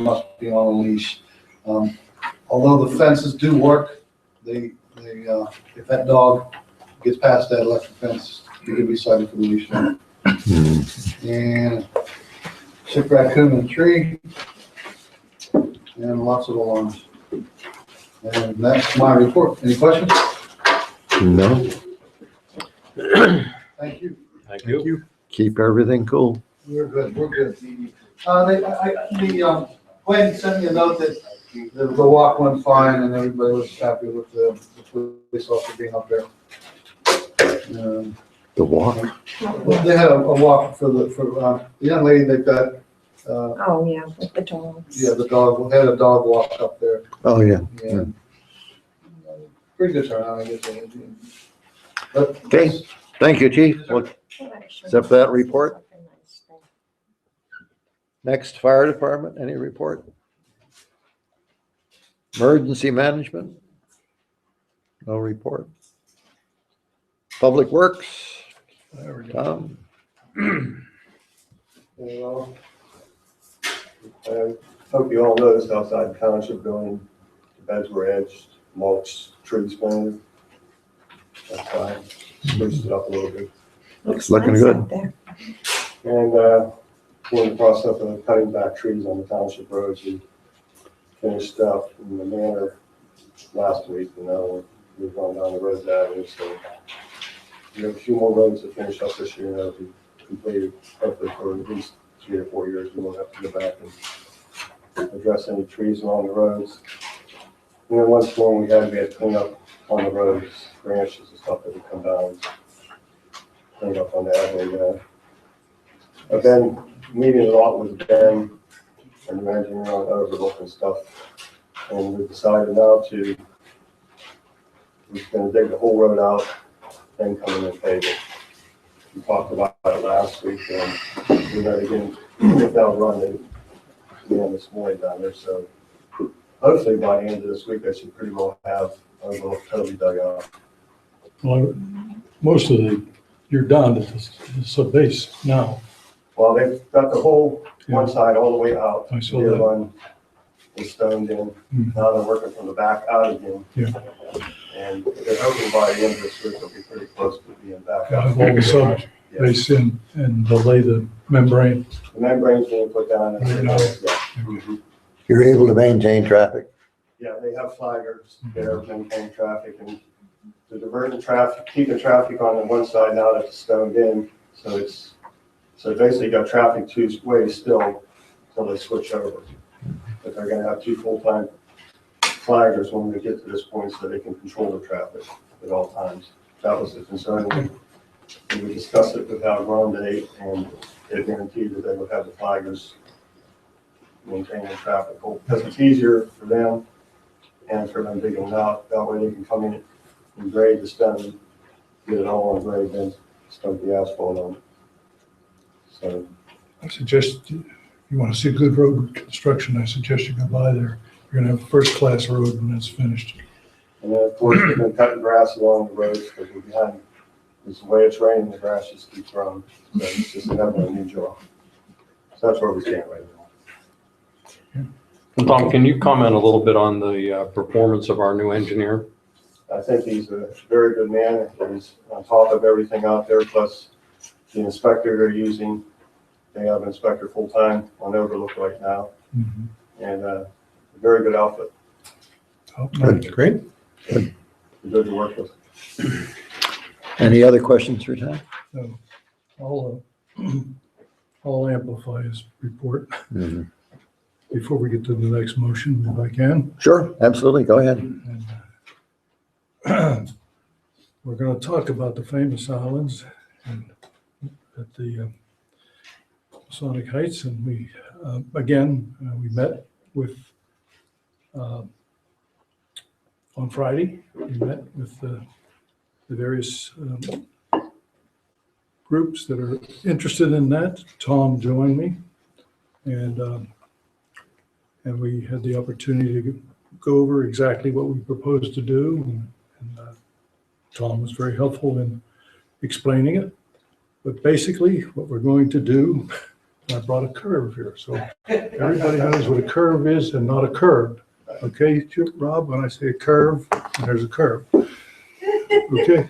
must be on a leash. Although the fences do work, if that dog gets past that electric fence, he can be cited for the leash. And sick raccoon in a tree, and lots of alarms. And that's my report. Any questions? No, Thank you. Thank you. keep everything cool. We're good, we're good. Glenn sent me a note that the walk went fine and everybody was happy with the police officer being up there. The walk. They had a walk for the young lady they've got, Oh, yeah, with the dogs. yeah, the dog, they had a dog walk up there. Oh, yeah. And pretty good turnout, I guess. But Okay, thank you, Chief. We'll accept that report. Next, fire department, any report? Emergency management? No report. Public works? Tom? Well, I hope you all noticed outside the township building, the beds were edged, mulched, trees planted. That's fine, spruced it up a little bit. Looks looking good. out there. And we're in the process of cutting back trees on the township roads. We finished up in the manor last week, and now we've gone down the road avenue, so we have a few more roads to finish up this year, and that'll be completed hopefully for at least 3 or 4 years. We won't have to go back and address any trees along the roads. And then once more, we had to clean up on the roads, branches and stuff that would come down, clean up on that. And I've been meeting a lot with Ben and the engineer on Overlook and stuff, and we decided now we're going to dig the whole road out and come in and pave it. We talked about it last week, and we're going to get that running again this morning down there. So hopefully by the end of this week, I should pretty well have Overlook totally dug out. Well, most of you're done at the base now. Well, they've got the whole one side all the way out. I saw The other that. one is stoned in. Mhm. Now they're working from the back out again. Yeah. And they're hoping by the end of this week, they'll be pretty close to being back out. I've all the sub Yeah. base in and they'll lay the membrane. The membrane's being put down. And You're able to maintain traffic? Yeah, they have flaggers there maintaining traffic and the diverting traffic, keeping traffic on the one side now that it's stoned in. So basically got traffic two ways still until they switch over. But they're gonna have 2 full-time flaggers when we get to this point so they can control the traffic at all times. That was the concern. And we discussed it with Al Grande and they guaranteed that they would have the flaggers maintaining traffic because it's easier for them and for them digging it out. That way they can come in and grade the stone, get it all on grade, then start the asphalt on. So, I suggest, if you want to see good road construction, I suggest you go by there. You're gonna have a first-class road when it's finished. and then of course, we've been cutting grass along the roads because we're behind. It's the way it's raining, the grass just keeps growing. So it's just another new job. So that's where we stand right now. And Tom, can you comment a little bit on the performance of our new engineer? I think he's a very good man. He's on top of everything out there, plus the inspector they're using. They have an inspector full-time on Overlook right now, Mhm. and a very good outfit. Oh, great. Good to work with. Any other questions for Tom? So I'll amplify his report Mhm. before we get to the next motion, if I can. Sure, absolutely. Go ahead. And we're going to talk about the famous islands and at the Masonic Heights. And we, we met with, on Friday, we met with the various groups that are interested in that. Tom joined me and we had the opportunity to go over exactly what we proposed to do. And Tom was very helpful in explaining it. But basically, what we're going to do I brought a curve here, so everybody knows what a curve is and not a curb. Okay, Rob, when I say a curve, there's a curve. Okay,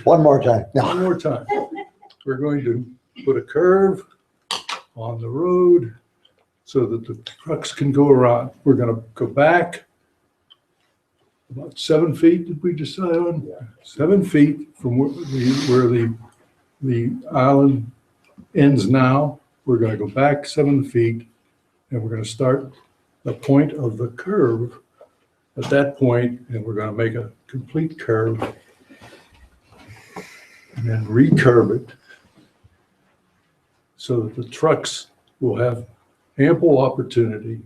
One more time. No. one more time. We're going to put a curve on the road so that the trucks can go around. We're gonna go back about 7 feet, did we decide on? 7 feet from where the island ends now. We're gonna go back 7 feet, and we're gonna start the point of the curve at that point, and we're gonna make a complete curve and then recurve it so that the trucks will have ample opportunity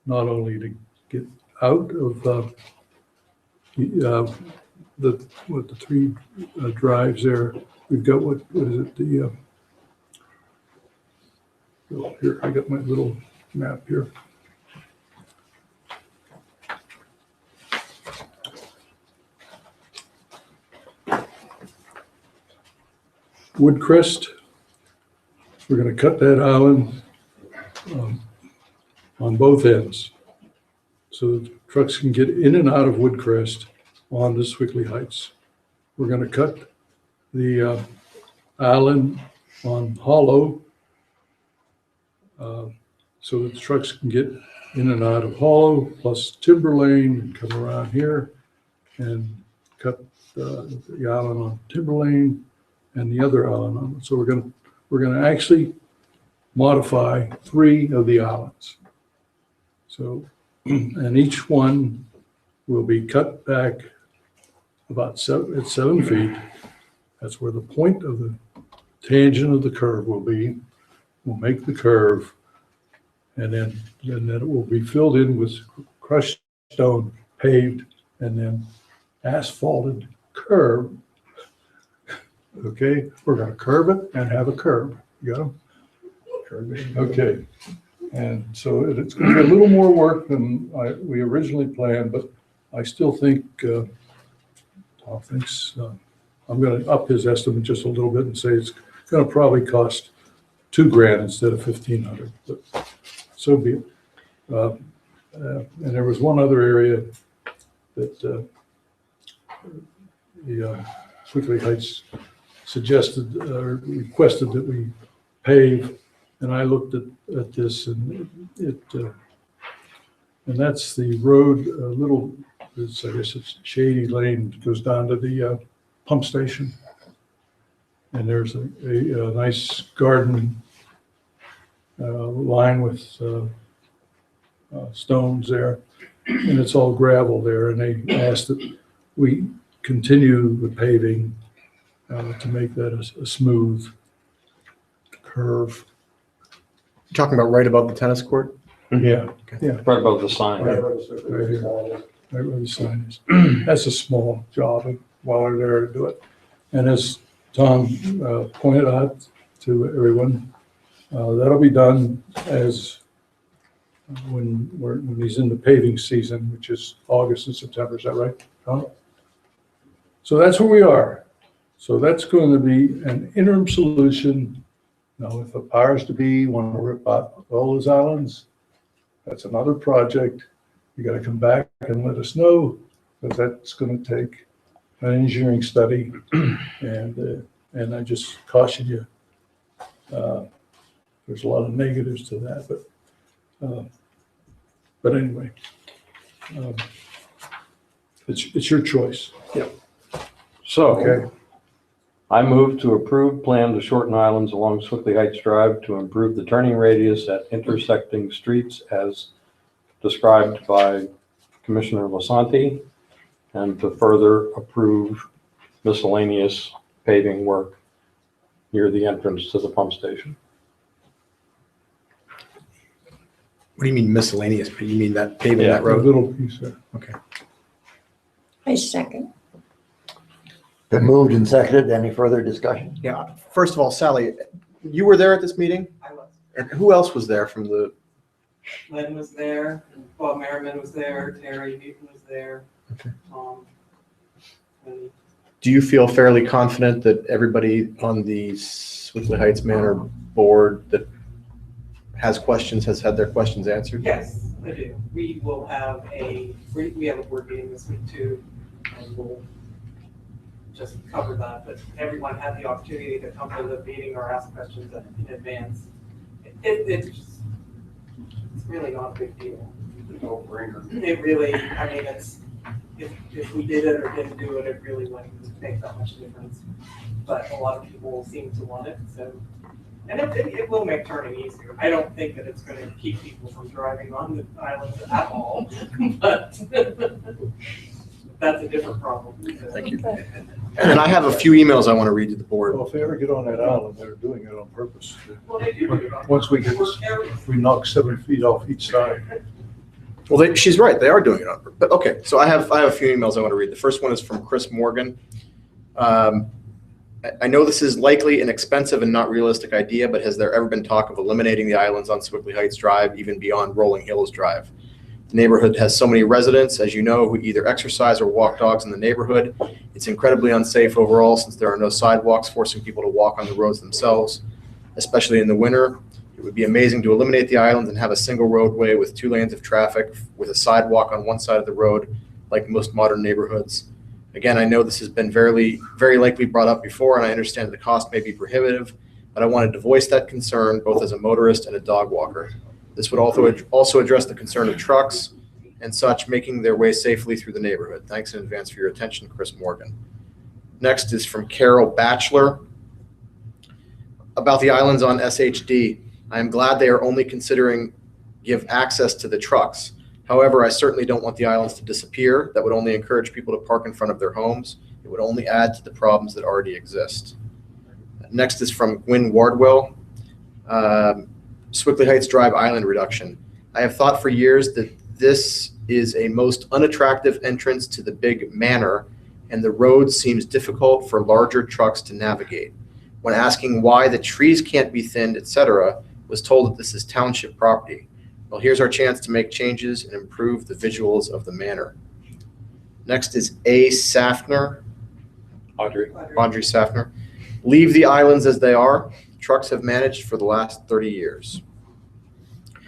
not only to get out of the three drives there. We've got what is it, oh, here, I got my little map here. Woodcrest, we're gonna cut that island on both ends so that trucks can get in and out of Woodcrest onto Swickley Heights. We're gonna cut the island on Hollow so that the trucks can get in and out of Hollow, plus Timber Lane, and come around here and cut the island on Timber Lane and the other island on it. So we're gonna actually modify 3 of the islands. So, and each one will be cut back about 7 feet. That's where the point of the tangent of the curve will be. We'll make the curve, and then it will be filled in with crushed stone, paved, and then asphalted curve. Okay, we're gonna curve it and have a curve. You got them? Okay, and so it's gonna be a little more work than we originally planned, but I still think Tom thinks I'm gonna up his estimate just a little bit and say it's gonna probably cost $2,000 instead of $1,500, but so be it. And there was one other area that the Swickley Heights suggested or requested that we pave, and I looked at this, and and that's the road, I guess it's Shady Lane, goes down to the pump station. And there's a nice garden line with stones there, and it's all gravel there. And they asked that we continue the paving to make that a smooth curve. You're talking about right above the tennis court? Yeah, Right above the sign. Right where the Swickley Right here. sign is. right where the sign is. That's a small job while we're there to do it. And as Tom pointed out to everyone, that'll be done as when he's in the paving season, which is August and September. Is that right, Tom? So that's where we are. So that's going to be an interim solution. Now, if the powers to be want to rip out all those islands, that's another project. You got to come back and let us know, because that's going to take an engineering study, and I just caution you. There's a lot of negatives to that, but anyway, it's your choice. So Okay. I move to approve plan to shorten islands along Swickley Heights Drive to improve the turning radius at intersecting streets as described by Commissioner Lasanti, and to further approve miscellaneous paving work near the entrance to the pump station. What do you mean miscellaneous? You mean that paving Yeah. that A road? little piece there. Okay. I second. Been moved and seconded. Any further discussion? Yeah. First of all, Sally, you were there at this meeting? I was. And who else was there from the, Lynn was there, Bob Merriman was there, Terry Newton was there. Okay. And do you feel fairly confident that everybody on the Swickley Heights Manor board that has questions, has had their questions answered? Yes, I do. We will have we have a board meeting this week too, and we'll just cover that, but everyone had the opportunity to come to the meeting or ask questions in advance. It's really not a big deal. No brainer. It really, I mean, if we did it or didn't do it, it really wouldn't make that much difference. But a lot of people seem to want it, so, and it will make turning easier. I don't think that it's gonna keep people from driving on the islands at all, but that's a different problem. Thank you. And then I have a few emails I want to read to the board. Well, if they ever get on that island, they're doing it on purpose. Well, they do. Once we get, if we knock 7 feet off each side. Well, she's right. They are doing it on purpose. But okay, so I have a few emails I want to read. The first one is from Chris Morgan. I know this is likely an expensive and not realistic idea, but has there ever been talk of eliminating the islands on Swickley Heights Drive, even beyond Rolling Hills Drive? The neighborhood has so many residents, as you know, who either exercise or walk dogs in the neighborhood. It's incredibly unsafe overall since there are no sidewalks forcing people to walk on the roads themselves, especially in the winter. It would be amazing to eliminate the islands and have a single roadway with 2 lanes of traffic with a sidewalk on one side of the road, like most modern neighborhoods. Again, I know this has been very likely brought up before, and I understand that the cost may be prohibitive, but I wanted to voice that concern both as a motorist and a dog walker. This would also address the concern of trucks and such making their way safely through the neighborhood. Thanks in advance for your attention, Chris Morgan. Next is from Carol Batchelor. About the islands on SHD, I am glad they are only considering give access to the trucks. However, I certainly don't want the islands to disappear. That would only encourage people to park in front of their homes. It would only add to the problems that already exist. Next is from Gwyn Wardwell. Swickley Heights Drive Island reduction. I have thought for years that this is a most unattractive entrance to the big manor, and the road seems difficult for larger trucks to navigate. When asking why the trees can't be thinned, etc., was told that this is township property. Well, here's our chance to make changes and improve the visuals of the manor. Next is A. Safner. Audrey Safner. Leave the islands as they are. Trucks have managed for the last 30 years.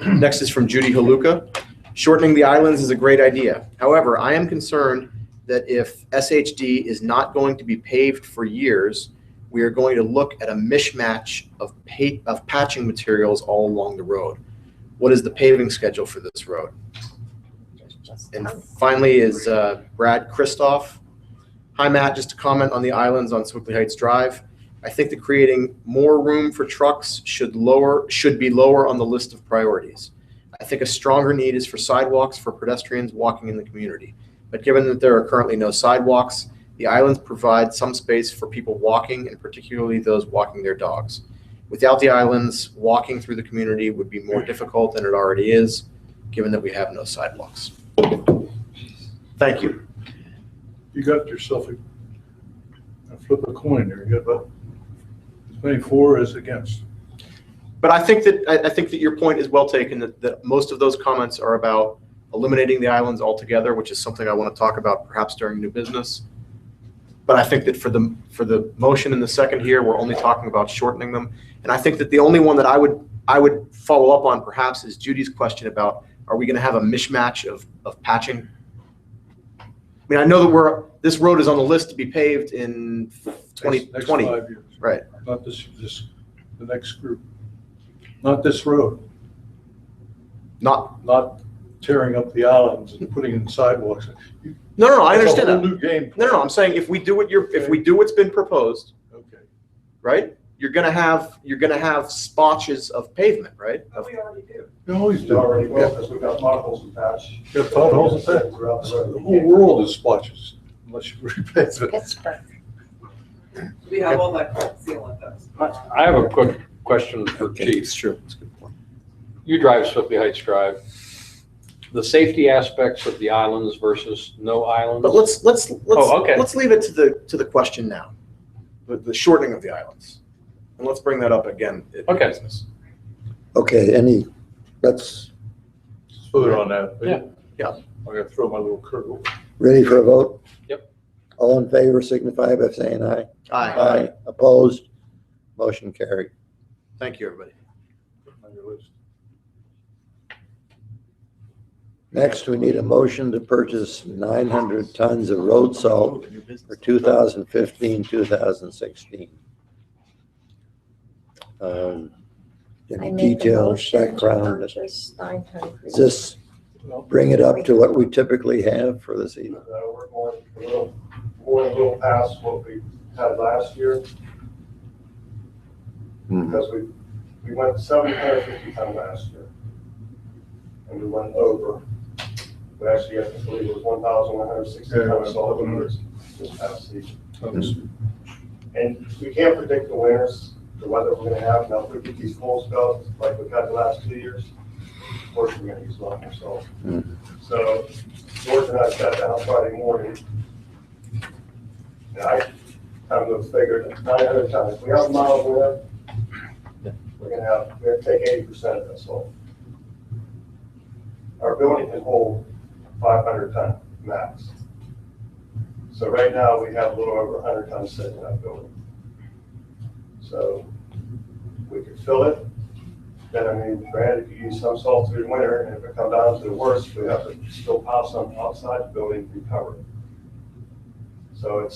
Next is from Judy Haluka. Shortening the islands is a great idea. However, I am concerned that if SHD is not going to be paved for years, we are going to look at a mishmash of patching materials all along the road. What is the paving schedule for this road? And finally is Brad Christoph. Hi, Matt. Just a comment on the islands on Swickley Heights Drive. I think that creating more room for trucks should be lower on the list of priorities. I think a stronger need is for sidewalks for pedestrians walking in the community. But given that there are currently no sidewalks, the islands provide some space for people walking, and particularly those walking their dogs. Without the islands, walking through the community would be more difficult than it already is, given that we have no sidewalks. Thank you. You got yourself a flip a coin there. You got about as many for as against. But I think that your point is well taken, that most of those comments are about eliminating the islands altogether, which is something I want to talk about perhaps during new business. But I think that for the motion in the second here, we're only talking about shortening them. And I think that the only one that I would follow up on perhaps is Judy's question about, are we going to have a mishmash of patching? I mean, I know that this road is on the list to be paved in 2020. Next 5 years. Right. Not the next group. Not this road. Not tearing up the islands and putting in sidewalks. No, I understand It's a whole that. new game. No, I'm saying if we do what's been proposed, Okay. right? You're gonna have spotches of pavement, right? But we already do. You always We do. already will, because we've got potholes and patch. You got potholes and patch. Throughout the road. The whole world is splotches unless you repave it. Pittsburgh. We have all that sealant does. I have a quick question for Chief. It's true. That's a good point. You drive Swickley Heights Drive. The safety aspects of the islands versus no islands. But let's okay. let's leave it to the question now, the shortening of the islands, and let's bring that up again. In Okay. business. Okay, let's, Further on that. Yeah. I'm gonna throw my little curveball. ready for a vote? Yep. All in favor signify by saying aye. Aye. Opposed? Motion carried. Thank you, everybody. On your list. Next, we need a motion to purchase 900 tons of road salt for 2015, 2016. I Any make a details, motion to background? purchase 900. Does this bring it up to what we typically have for the season? We're going a little past what we had last year, because we went 750 ton last year. And we went over. We actually, I believe it was 1,160 tons of salt this past season. And we can't predict the winters, the weather we're gonna have. Now, if we get these cold spells like we've had the last 2 years, of course, we're gonna use a lot more salt. So George and I sat down Friday morning, and I kind of figured 900 tons. If we have mild winter, we're gonna take 80% of that salt. Our building can hold 500 ton max. So right now, we have a little over 100 tons sitting in that building. So we could fill it. Then, I mean, granted, you use some salt through the winter, and if it comes down to the worst, we have to still pile some outside the building to recover it. So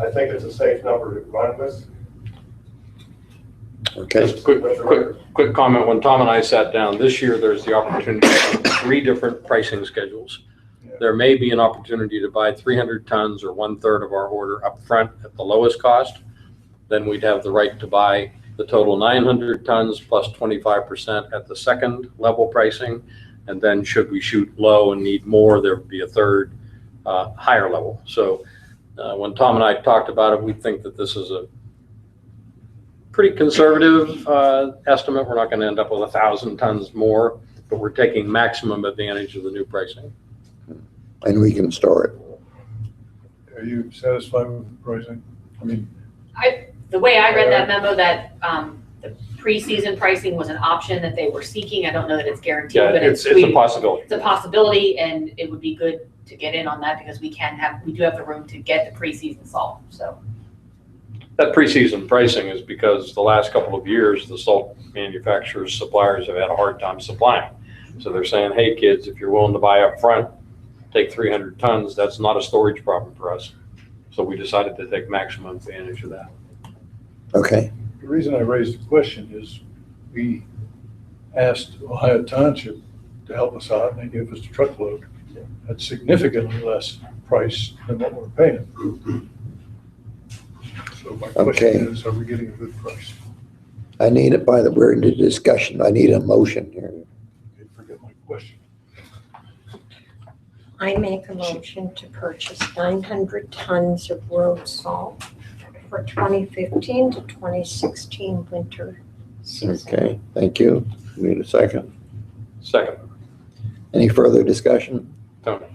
I think it's a safe number to run with. Okay, Just quick comment. When Tom and I sat down this year, there's the opportunity for 3 different pricing schedules. There may be an opportunity to buy 300 tons or 1/3 of our order up front at the lowest cost. Then we'd have the right to buy the total 900 tons plus 25% at the second level pricing. And then should we shoot low and need more, there would be a third higher level. So when Tom and I talked about it, we think that this is a pretty conservative estimate. We're not going to end up with 1,000 tons more, but we're taking maximum advantage of the new pricing. and we can store it. Are you satisfied with the pricing? I mean, The way I read that memo, that the preseason pricing was an option that they were seeking. I don't know that it's guaranteed, Yeah, but it's a possibility. it's a possibility, and it would be good to get in on that because we do have the room to get the preseason salt, so. That preseason pricing is because the last couple of years, the salt manufacturers, suppliers have had a hard time supplying. So they're saying, hey, kids, if you're willing to buy up front, take 300 tons, that's not a storage problem for us. So we decided to take maximum advantage of that. Okay, the reason I raised the question is we asked Ohio Township to help us out, and they gave us a truckload at significantly less price than what we're paying. So my question is, are we getting a good price? I need it we're into discussion. I need a motion here. Okay, forget my question. I make a motion to purchase 900 tons of road salt for 2015 to 2016 winter season. Okay, thank you. Need a second. Second, Any further discussion? Tony.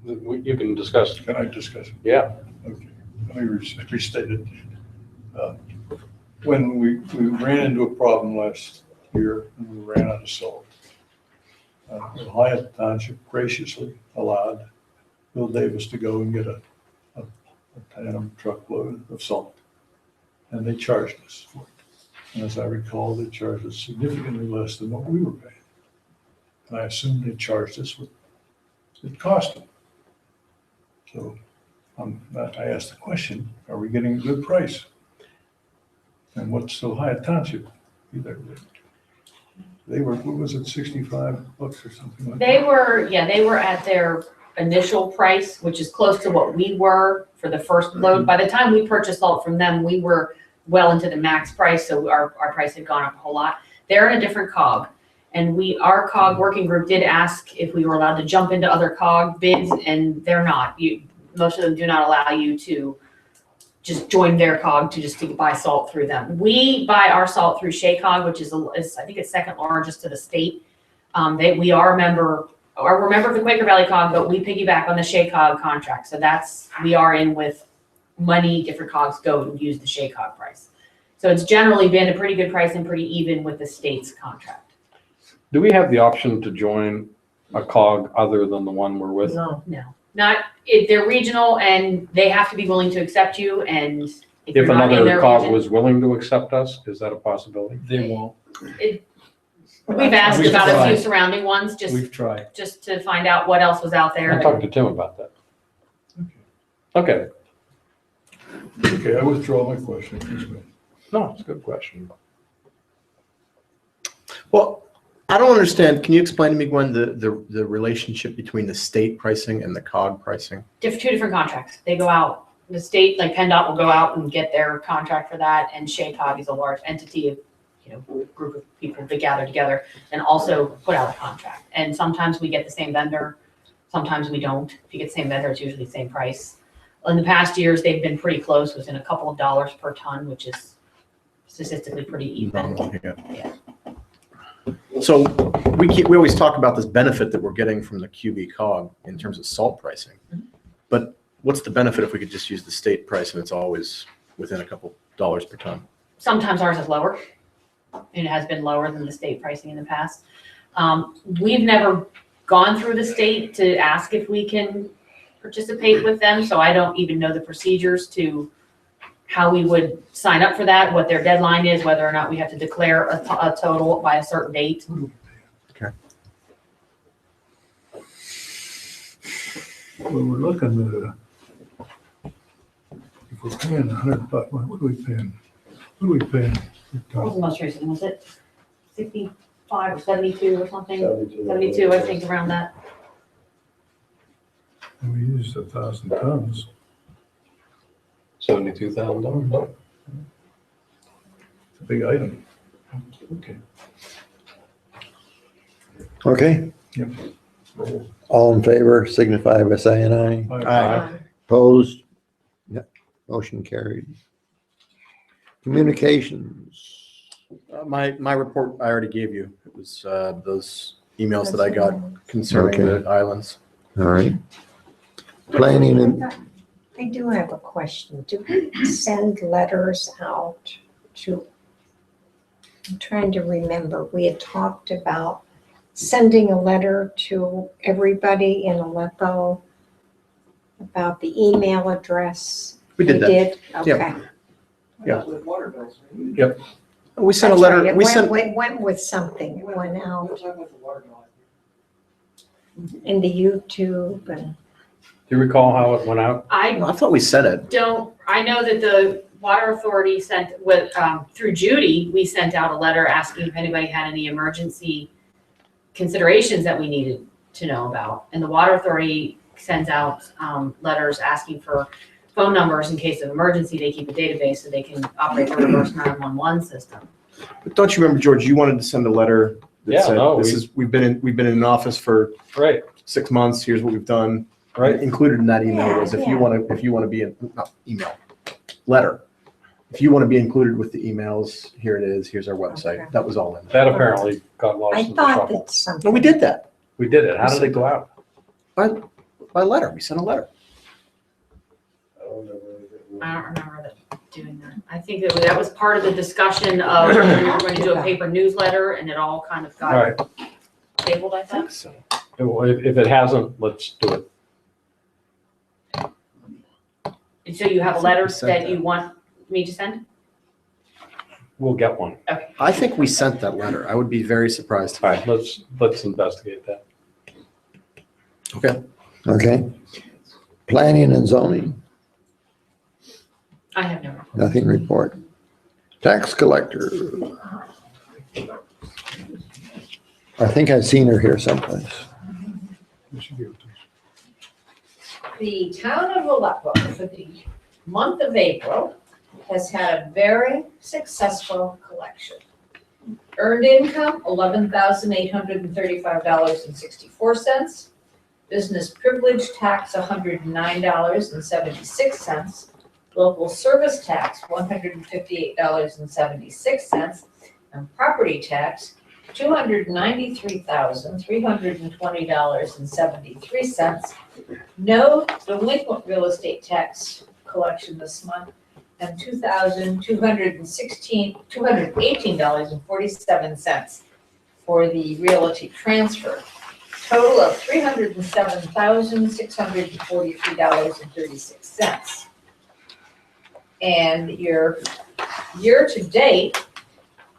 You can discuss. Can I discuss? Yeah. Okay, let me restate it. When we ran into a problem last year and we ran out of salt, Ohio Township graciously allowed Bill Davis to go and get a tandem truckload of salt. And they charged us for it. And as I recall, they charged us significantly less than what we were paying. And I assume they charged us what it cost them. So I asked the question, are we getting a good price? And what's Ohio Township? They were, what was it, 65 bucks or something like that? They were at their initial price, which is close to what we were for the first load. By the time we purchased salt from them, we were well into the max price, so our price had gone up a whole lot. They're in a different COG. And our COG working group did ask if we were allowed to jump into other COG bids, and they're not. Most of them do not allow you to just join their COG to buy salt through them. We buy our salt through ShayCOG, which is I think it's second largest to the state. We are a member of the Quaker Valley COG, but we piggyback on the ShayCOG contract. So we are in with many different COGs go and use the ShayCOG price. So it's generally been a pretty good price and pretty even with the state's contract. Do we have the option to join a COG other than the one we're with? No, they're regional and they have to be willing to accept you. And if you're not in another their COG region, was willing to accept us, is that a possibility? They won't. We've asked We've about a few tried. surrounding ones, We've tried. just to find out what else was out I there. talked to Tim about that. Okay. Okay, I withdraw my question. Please go. No, it's a good question. Well, I don't understand. Can you explain to me, Gwen, the relationship between the state pricing and the COG pricing? Two different contracts. They go out, the state, like PennDOT will go out and get their contract for that, and SHACOG is a large entity of, group of people that gather together and also put out a contract. And sometimes we get the same vendor, sometimes we don't. If you get the same vendor, it's usually the same price. In the past years, they've been pretty close, within a couple of dollars per ton, which is statistically pretty even. Yeah. So we always talk about this benefit that we're getting from the QB COG in terms of salt pricing. But what's the benefit if we could just use the state price and it's always within a couple dollars per ton? Sometimes ours is lower, and it has been lower than the state pricing in the past. We've never gone through the state to ask if we can participate with them, so I don't even know the procedures to how we would sign up for that, what their deadline is, whether or not we have to declare a total by a certain date. Well, we're looking at, if we're paying $100, what are we paying? What are we paying? What was the most recent, was it 65 or 72 or something? 72. 72, I think, around that. And we used 1,000 tons. $72,000. It's a big item. Okay. Okay? Yep. All in favor signify by saying aye. Aye. Opposed? Yep. Motion carried. Communications. My report I already gave you. It was those emails that I got concerning Okay. the islands. All right. Planning and, I do have a question. Do we send letters out to, I'm trying to remember, we had talked about sending a letter to everybody in Aleppo about the email address. We did that. did? Yeah. Okay. Yeah. With water bills, right? We sent a That's letter. right. It We went- sent. It went with something. It went out We're talking about the water bill. in the YouTube and. Do you recall how it went out? I I thought we sent it. I know that the water authority sent with, through Judy, we sent out a letter asking if anybody had any emergency considerations that we needed to know about. And the water authority sends out, letters asking for phone numbers in case of emergency. They keep a database so they can operate the reverse 911 system. But don't you remember, George? You wanted to send a letter that Yeah, said, no, we've been in an office for Right, 6 months. Here's what we've done. right. Included in that email was if you want to be in, not email, letter. If you want to be included with the emails, here it is. Here's our website. Okay. That was all in there. That apparently got lost I in the thought shuffle. that something. No, we did that We did it. How did it go out? by letter. We sent a letter. I don't remember anything. I don't remember doing that. I think that was part of the discussion of we were going to do a paper newsletter, and it all kind of All got right. tabled, I think. So If it hasn't, let's do it. And so you have a letter We sent that you that. want me to send? We'll get one. I think we sent that letter. I would be very surprised. All right, let's investigate that. Okay. okay? Planning and zoning, I have no. nothing report. Tax collector. I think I've seen her here someplace. You should give it to us. The town of Aleppo for the month of April has had a very successful collection. Earned income, $11,835.64. Business privilege tax, $109.76. Local service tax, $158.76. And property tax, $293,320.73. No delinquent real estate tax collection this month, and $218.47 for the realty transfer. Total of $307,643.36. And your year-to-date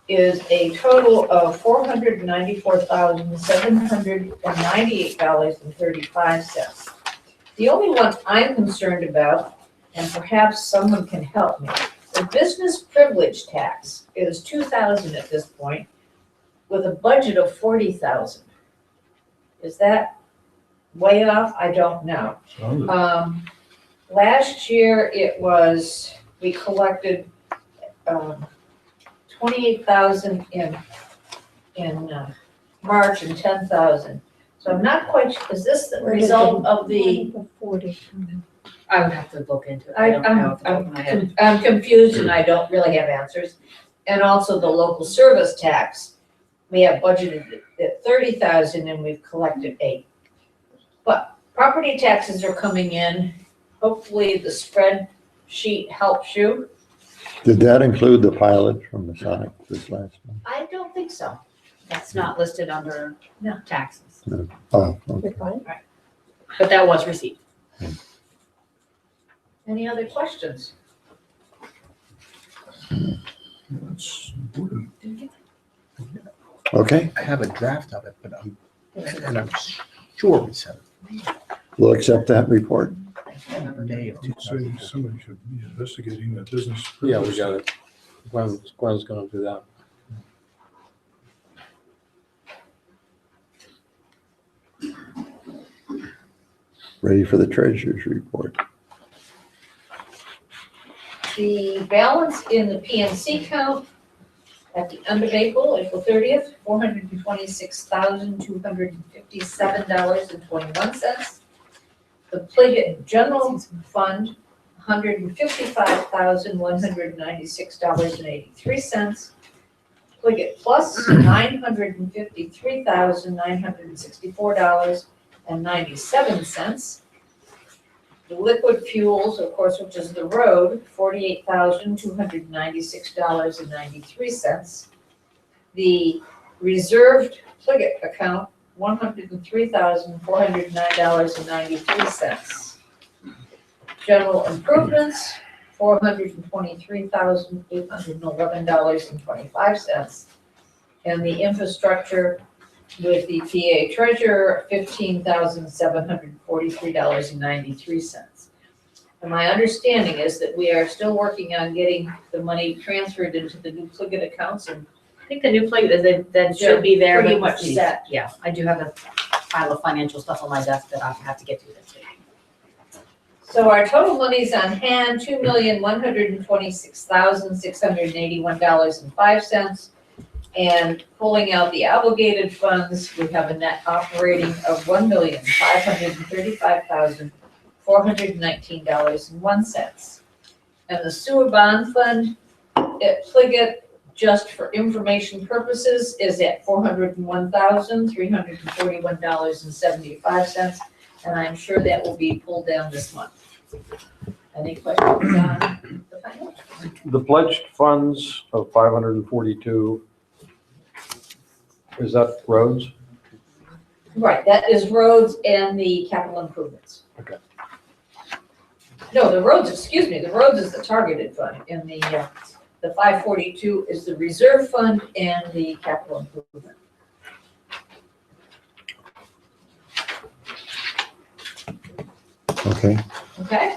is a total of $494,798.35. The only one I'm concerned about, and perhaps someone can help me, the business privilege tax is $2,000 at this point, with a budget of $40,000. Is that way off? I don't know. Last year we collected 28,000 in March and 10,000. So I'm not quite, is this the result of the, 40. I would have to look into it. I don't know off the top of my head. I'm confused and I don't really have answers. And also the local service tax, we have budgeted at 30,000 and we've collected 8. But property taxes are coming in. Hopefully the spreadsheet helps you. Did that include the pilot from the Sonic this last month? I don't think so. That's not listed under No. taxes, Oh, okay. Goodbye. but that was received. Any other questions? That's important. Okay, I have a draft of it, but I'm sure we said we'll accept that report. May of I'd say somebody should be investigating that business. Yeah, we got it. Gwen's gonna do that. Ready for the treasurer's report. The balance in the PNC count at the end of April 30th, $426,257.21. The Pliget General Fund, $155,196.83. Pliget Plus, $953,964.97. The liquid fuels, of course, which is the road, $48,296.93. The reserved Pliget account, $103,409.93. General improvements, $423,811.25. And the infrastructure with the PA treasurer, $15,743.93. And my understanding is that we are still working on getting the money transferred into the new Pliget accounts, and I think the new plate, that should be there. pretty but much set. Yeah, I do have a pile of financial stuff on my desk that I have to get to this week. So our total monies on hand, $2,126,681.05. And pulling out the obligated funds, we have a net operating of $1,535,419.01. And the sewer bond fund at Pliget, just for information purposes, is at $401,341.75. And I'm sure that will be pulled down this month. Any questions on the financials? The pledged funds of 542, is that roads? Right, that is roads and the capital improvements. Okay. No, the roads is the targeted fund, and the 542 is the reserve fund and the capital improvement. Okay, Okay?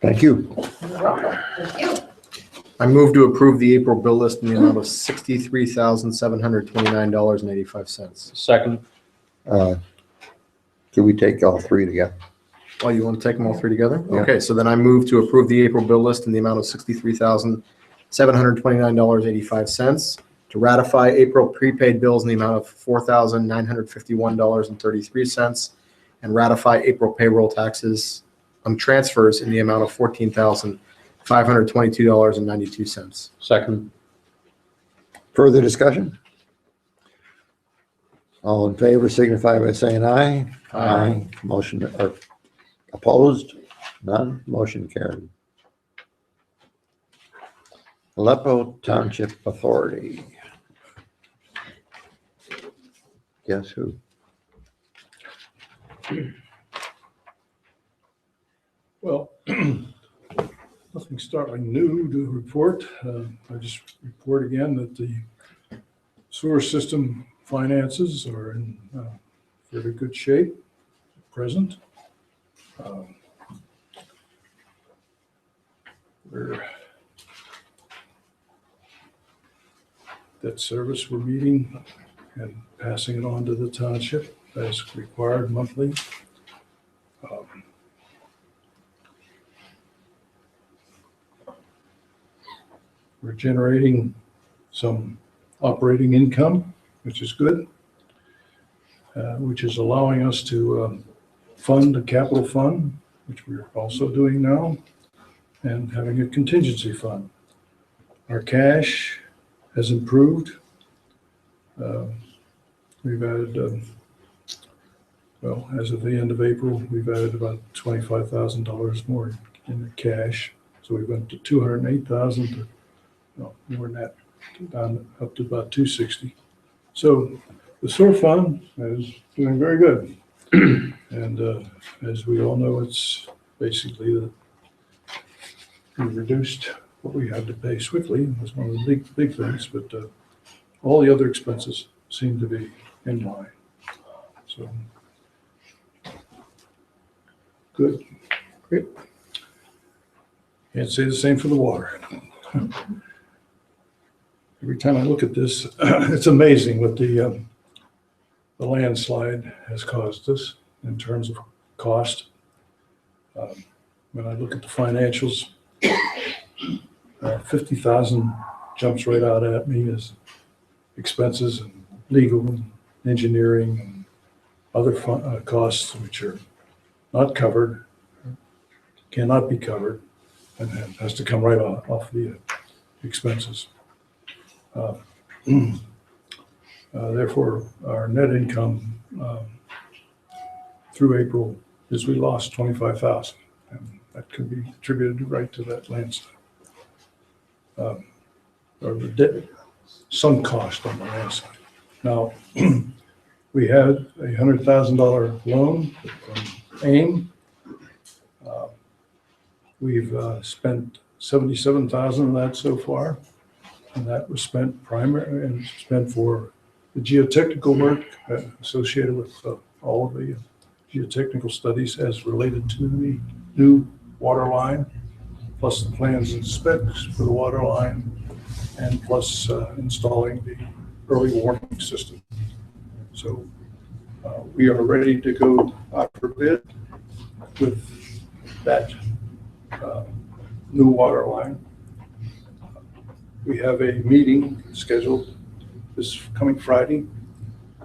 thank you. You're welcome. Thank you. I move to approve the April bill list in the amount of $63,729.85. Second, Can we take all three together? Oh, you want to take them all three together? Yeah. Okay, so then I move to approve the April bill list in the amount of $63,729.85, to ratify April prepaid bills in the amount of $4,951.33, and ratify April payroll taxes transfers in the amount of $14,522.92. second, Further discussion? All in favor signify by saying aye. Aye. Motion, or opposed? None? Motion carried. Aleppo Township Authority. Guess who? Well, nothing startling new to report. I just report again that the sewer system finances are in very good shape at present. We're debt service we're meeting and passing it on to the township as required monthly. We're generating some operating income, which is good, which is allowing us to fund a capital fund, which we're also doing now, and having a contingency fund. Our cash has improved. We've added, well, as of the end of April, we've added about $25,000 more in the cash. So we went to 208,000 to, no, more than that, down up to about 260. So the sewer fund is doing very good. And as we all know, it's basically that we reduced what we had to pay swiftly. It was one of the big things, but all the other expenses seem to be in line. So good, great. Can't say the same for the water. Every time I look at this, it's amazing what the landslide has caused us in terms of cost. When I look at the financials, 50,000 jumps right out at me as expenses and legal and engineering and other costs which are not covered, cannot be covered, and has to come right off the expenses. Therefore, our net income through April is we lost 25,000, and that could be attributed right to that landslide. Or the sunk cost on the landslide. Now, we had a $100,000 loan from AIM. We've spent $77,000 of that so far, and that was spent for the geotechnical work associated with all of the geotechnical studies as related to the new water line, plus the plans and specs for the water line, and plus installing the early warning system. So we are ready to go out for bid with that new water line. We have a meeting scheduled this coming Friday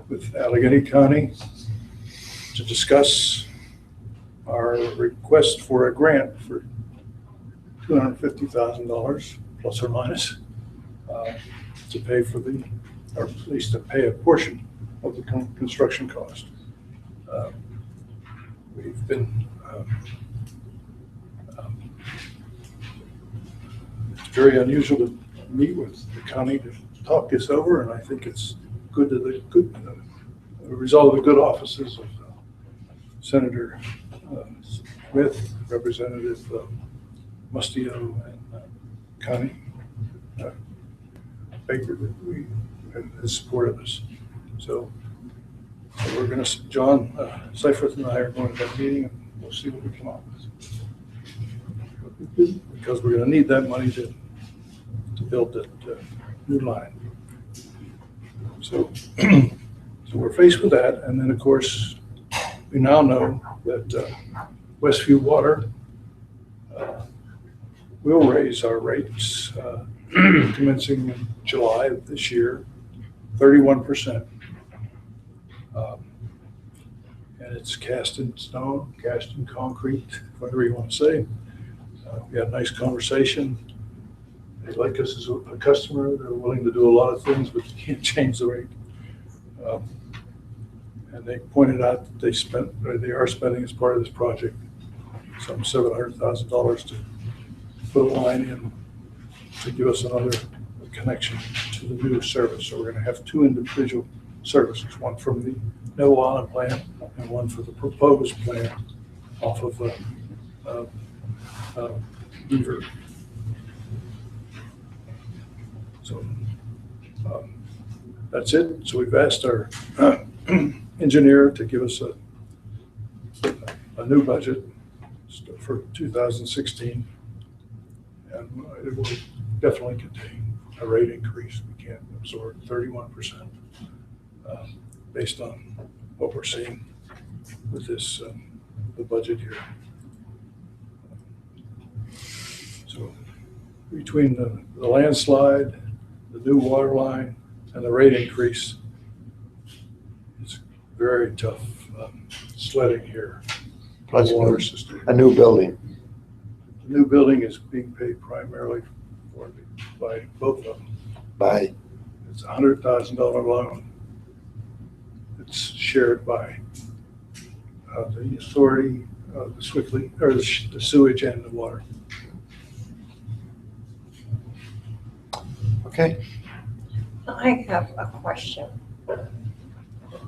with Allegheny County to discuss our request for a grant for $250,000 plus or minus to pay for the, or at least to pay a portion of the construction cost. We've been it's very unusual to meet with the county to talk this over, and I think it's good that the result of the good offices of Senator Smith, Representative Mustio, and Connie Baker that we has supported us. So we're going to, John Seifert and I are going to that meeting, and we'll see what we come up with. Because we're going to need that money to build that new line. So, so we're faced with that, and then of course we now know that Westview Water will raise our rates commencing in July of this year, 31%. And it's cast in stone, cast in concrete, whatever you want to say. We had a nice conversation. They like us as a customer. They're willing to do a lot of things, but they can't change the rate. And they pointed out that they are spending as part of this project some $700,000 to put a line in to give us another connection to the new service. So we're going to have two individual services, one from the Neville Island plant and one for the proposed plant off of Beaver So that's it. So we've asked our engineer to give us a new budget for 2016. And it will definitely contain a rate increase. We can't absorb 31% based on what we're seeing with this, the budget here. So between the landslide, the new water line, and the rate increase, it's very tough sledding here. Plus The water system. a new building. The new building is being paid primarily for by both of them. By, It's a $100,000 loan. It's shared by the authority, the Swickley, or the sewage and the water. okay, I have a question.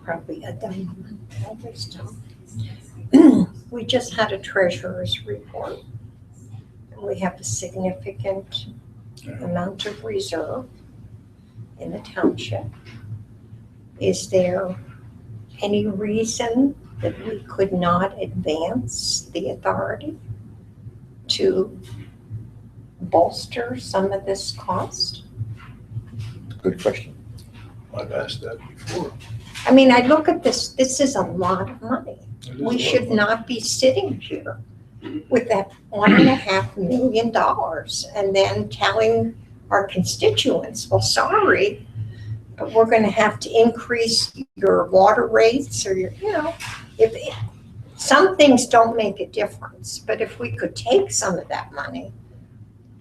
Probably a dumb one all this time. We just had a treasurer's report. We have a significant amount of reserve in the township. Is there any reason that we could not advance the authority to bolster some of this cost? good question. I've asked that before. I mean, I look at this is a lot of money. It is a We lot should of money. not be sitting here with that $1.5 million and then telling our constituents, well, sorry, but we're gonna have to increase your water rates or your, if some things don't make a difference, but if we could take some of that money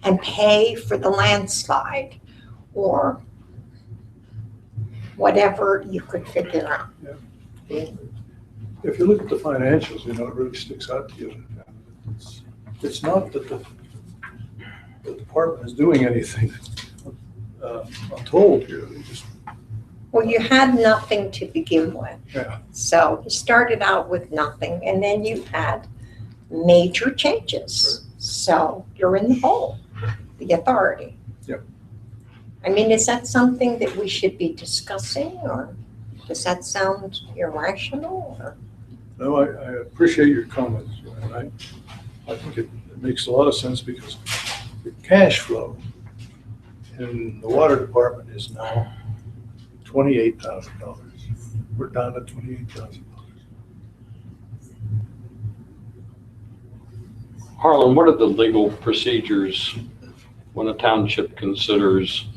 and pay for the landslide or whatever you could figure out. If you look at the financials, it really sticks out to you. It's not that the department is doing anything untold here. They just, Well, you had nothing to begin with. yeah, So you started out with nothing and then you had major changes. So you're in the hole, the authority. Yep. I mean, is that something that we should be discussing or does that sound irrational or? no, I appreciate your comments. And I think it makes a lot of sense because the cash flow in the water department is now $28,000. We're down to $28,000. Harlan, what are the legal procedures when a township considers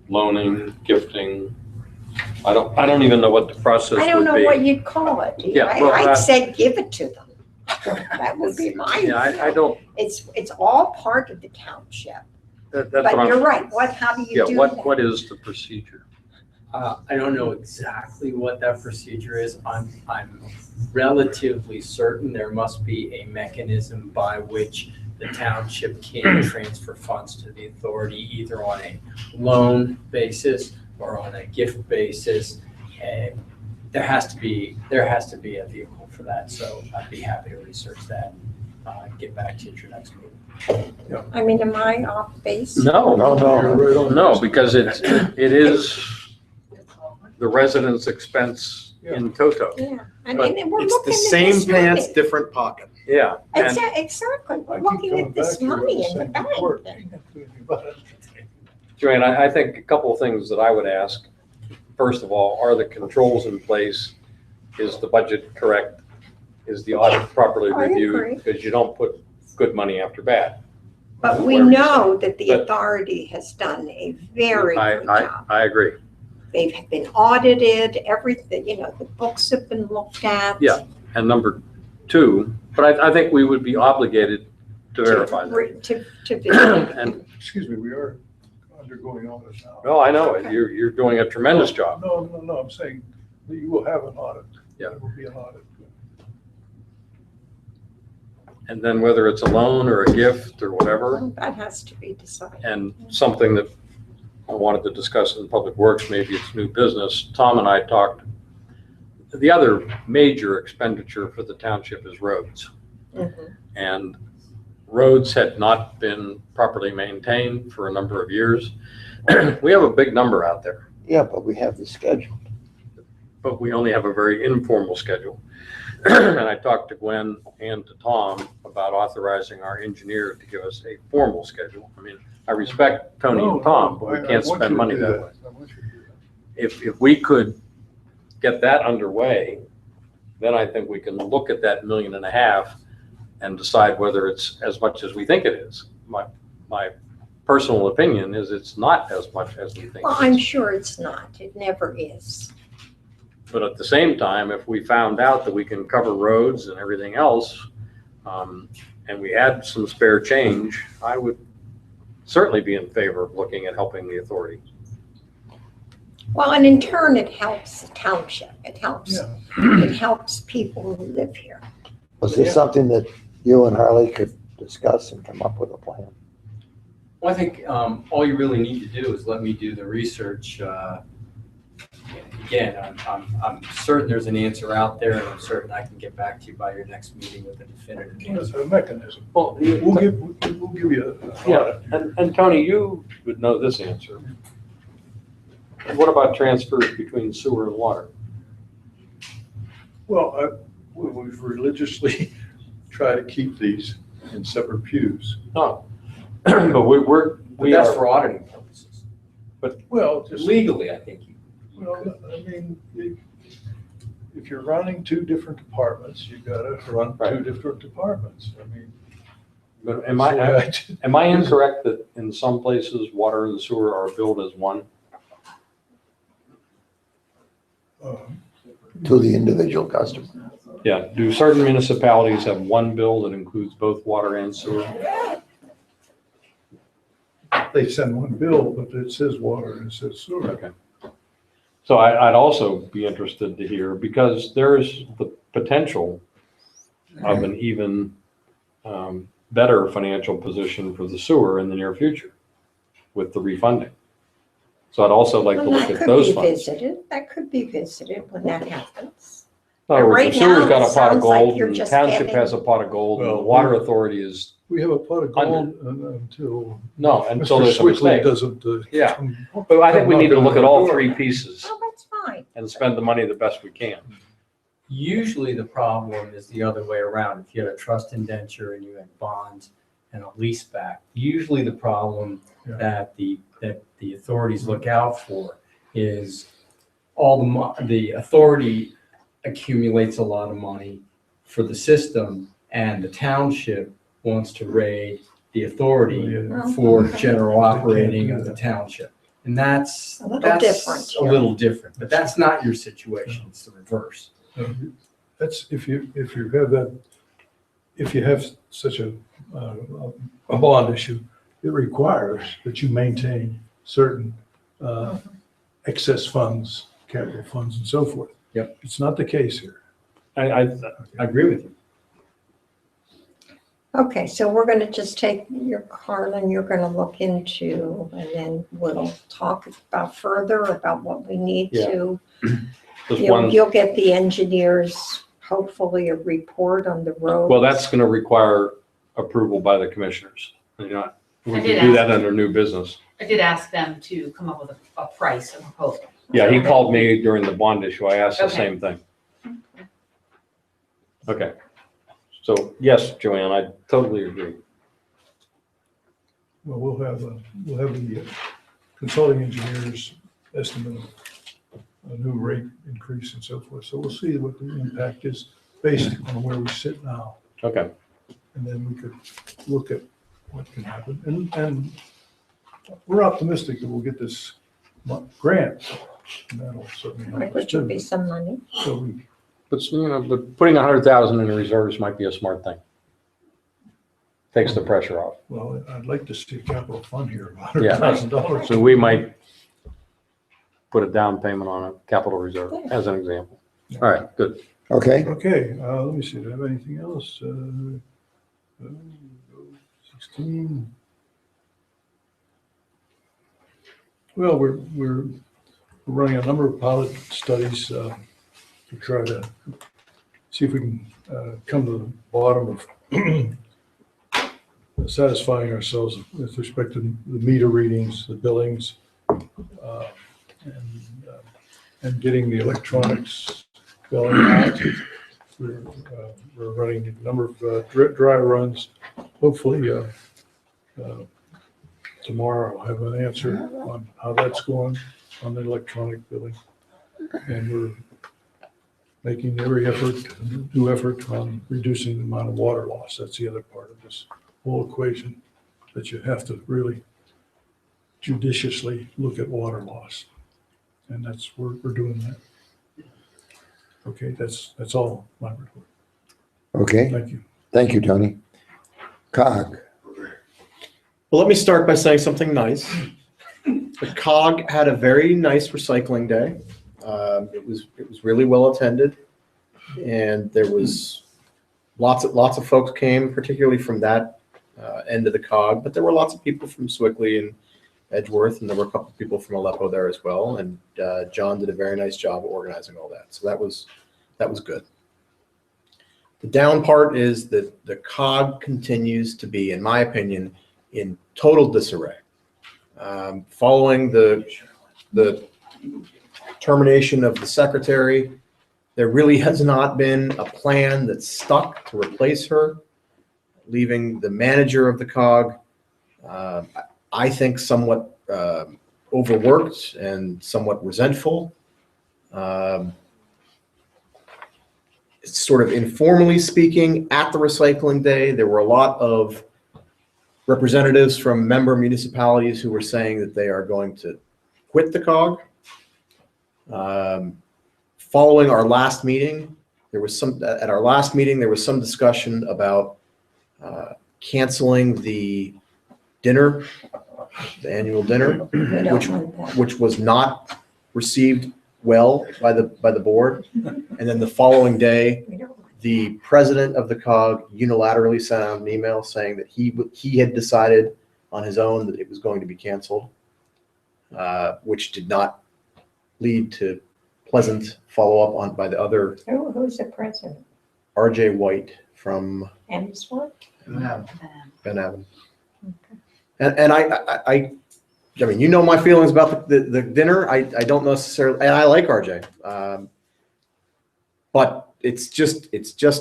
loaning, gifting? I don't even know what the process would be. I don't know what you'd call it. Yeah, well, I'd say give it to them. That would be mine. Yeah, I don't, It's all part of the township. that's what But you're I'm, right. How do you yeah, do what that? is the procedure? I don't know exactly what that procedure is. I'm relatively certain there must be a mechanism by which the township can transfer funds to the authority, either on a loan basis or on a gift basis. And there has to be a vehicle for that. So I'd be happy to research that, and get back to you at your next meeting. I mean, am I off base? No, You're right on. no, because it is the resident's expense in toto. Yeah, I But mean, we're It's looking the at same this pants, money. different pocket. Yeah, and Exactly, I we're keep looking coming at this back here with money the in the same bank. report. Ain't nothing to do about it. Joanne, I think a couple of things that I would ask. First of all, are the controls in place? Is the budget correct? Is the audit properly I agree. reviewed? Because you don't put good money after bad. But we know that the authority has done a very good job. I agree. They've been audited, everything, the books have been looked at. Yeah. And number two, but I think we would be obligated to verify that. To verify. And, Excuse me, we are undergoing audit now. no, I know it. You're doing a tremendous job. No, I'm saying that you will have an audit. Yeah. There will be an audit. And then whether it's a loan or a gift or whatever, That has to be decided. and something that I wanted to discuss in Public Works, maybe it's new business. Tom and I talked, the other major expenditure for the township is roads. Mhm. And roads had not been properly maintained for a number of years. We have a big number out there, Yeah, but we have the schedule. but we only have a very informal schedule. And I talked to Gwen and to Tom about authorizing our engineer to give us a formal schedule. I mean, I respect Tony and Tom, but we can't spend money that way. If we could get that underway, then I think we can look at that $1.5 million and decide whether it's as much as we think it is. My personal opinion is it's not as much as we think Well, it I'm is. sure it's not. It never is. But at the same time, if we found out that we can cover roads and everything else, and we had some spare change, I would certainly be in favor of looking at helping the authority. Well, and in turn, it helps the township. It helps, Yeah. it helps people who live here. Was this something that you and Harley could discuss and come up with a plan? Well, I think all you really need to do is let me do the research. Again, I'm certain there's an answer out there, and I'm certain I can get back to you by your next meeting with a definitive It's answer. a mechanism. Well, We'll give you a. yeah, and Tony, you would know this answer. What about transfers between sewer and water? Well, we've religiously tried to keep these in separate pews. No, but we But that's are, for auditing purposes. Well, just, Legally, I think you. well, I mean, if you're running two different departments, you gotta run two Right. different departments. I mean. but am I incorrect that in some places, water and sewer are billed as one? To the individual customer. Yeah, do certain municipalities have one bill that includes both water and sewer? They send one bill, but it says water and it says sewer. Okay. So I'd also be interested to hear, because there's the potential of an even better financial position for the sewer in the near future with the refunding. So I'd also like to Well, look that at could those be funds. visited. That could be visited when that happens. In other words, Right the sewer's now, got it a pot of sounds like gold, you're and the just township getting- has a pot of gold, and the Well, water authority is, We have a pot of gold until. no, until Mr. there's a Swickley mistake. doesn't. Yeah. But I think we need to look at all three pieces Oh, that's fine. and spend the money the best we can. Usually the problem is the other way around. If you had a trust indenture and you had bonds and a lease back, usually the problem Yeah. that the authorities look out for is the authority accumulates a lot of money for the system, and the township wants to raid the authority Yeah. for general operating of the township. And that's A little that's different a here. little different, but that's not your situation. It's the reverse. That's, if you have that, if you have such a bond issue, it requires that you maintain certain excess funds, capital funds and so forth. Yep. It's not the case here. I agree with you. Okay, so we're gonna just take your, Carlin, you're gonna look into, and then we'll talk about further about what we need Yeah. to. just one, You'll get the engineers, hopefully a report on the road. well, that's going to require approval by the commissioners. You know, we I can did do ask. that under new business. I did ask them to come up with a price, a proposal. Yeah, he called me during the bond issue. I asked the Okay. same thing. Okay. So, yes, Joanne, I totally agree. Well, we'll have the consulting engineers estimate a new rate increase and so forth. So we'll see what the impact is based on where we sit now. Okay. And then we could look at what can happen. And we're optimistic that we'll get this grant. And that'll certainly help us Which would be too. some money. So we, But, but putting 100,000 in the reserves might be a smart thing. Takes the pressure off. well, I'd like to see a capital fund here of Yeah. $100,000. So we might put a down payment on a capital reserve as an example. All right, good. Okay, Okay, let me see, do I have anything else? 16. Well, we're running a number of pilot studies to try to see if we can come to the bottom of satisfying ourselves with respect to the meter readings, the billings, uh, and getting the electronics going out. We're running a number of dry runs. Hopefully, tomorrow I'll have an answer on how that's going on the electronic billing. And we're making every new effort on reducing the amount of water loss. That's the other part of this whole equation, that you have to really judiciously look at water loss. And we're doing that. Okay, that's all my report. Okay, Thank you. thank you, Tony. COG, Well, let me start by saying something nice. The COG had a very nice recycling day. It was really well attended, and there was lots of folks came, particularly from that end of the COG. But there were lots of people from Swickley and Edgeworth, and there were a couple of people from Aleppo there as well. And John did a very nice job of organizing all that, so that was good. The down part is that the COG continues to be, in my opinion, in total disarray. Following the termination of the secretary, there really has not been a plan that's stuck to replace her, leaving the manager of the COG, I think, somewhat overworked and somewhat resentful. Sort of informally speaking, at the recycling day, there were a lot of representatives from member municipalities who were saying that they are going to quit the COG. Following our last meeting, there was some discussion about canceling the dinner, the annual dinner, We don't want that. which was not received well by the board. And then the following day, We don't want the president of the COG unilaterally sent out an email saying that he had decided on his own that it was going to be canceled, which did not lead to pleasant follow-up on by the other who's the president? RJ White from Emsworth? Ben Avon. And I mean, you know my feelings about the dinner. I don't necessarily, and I like RJ, but it's just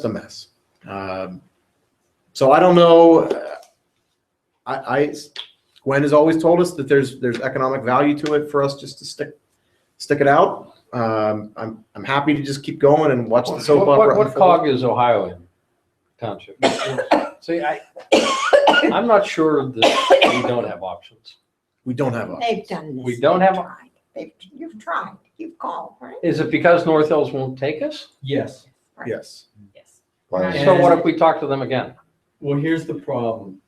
a mess. So I don't know. Gwen has always told us that there's economic value to it for us just to stick it out. I'm happy to just keep going and watch the soap opera. What COG is Ohio in Township? See, I'm not sure that we don't have options. We don't have options. They've done this. We don't They've have- tried. You've tried. You've called, right? Is it because North Hills won't take us? Yes. Yes. Yes. So what if we talk to them again? Well, here's the problem.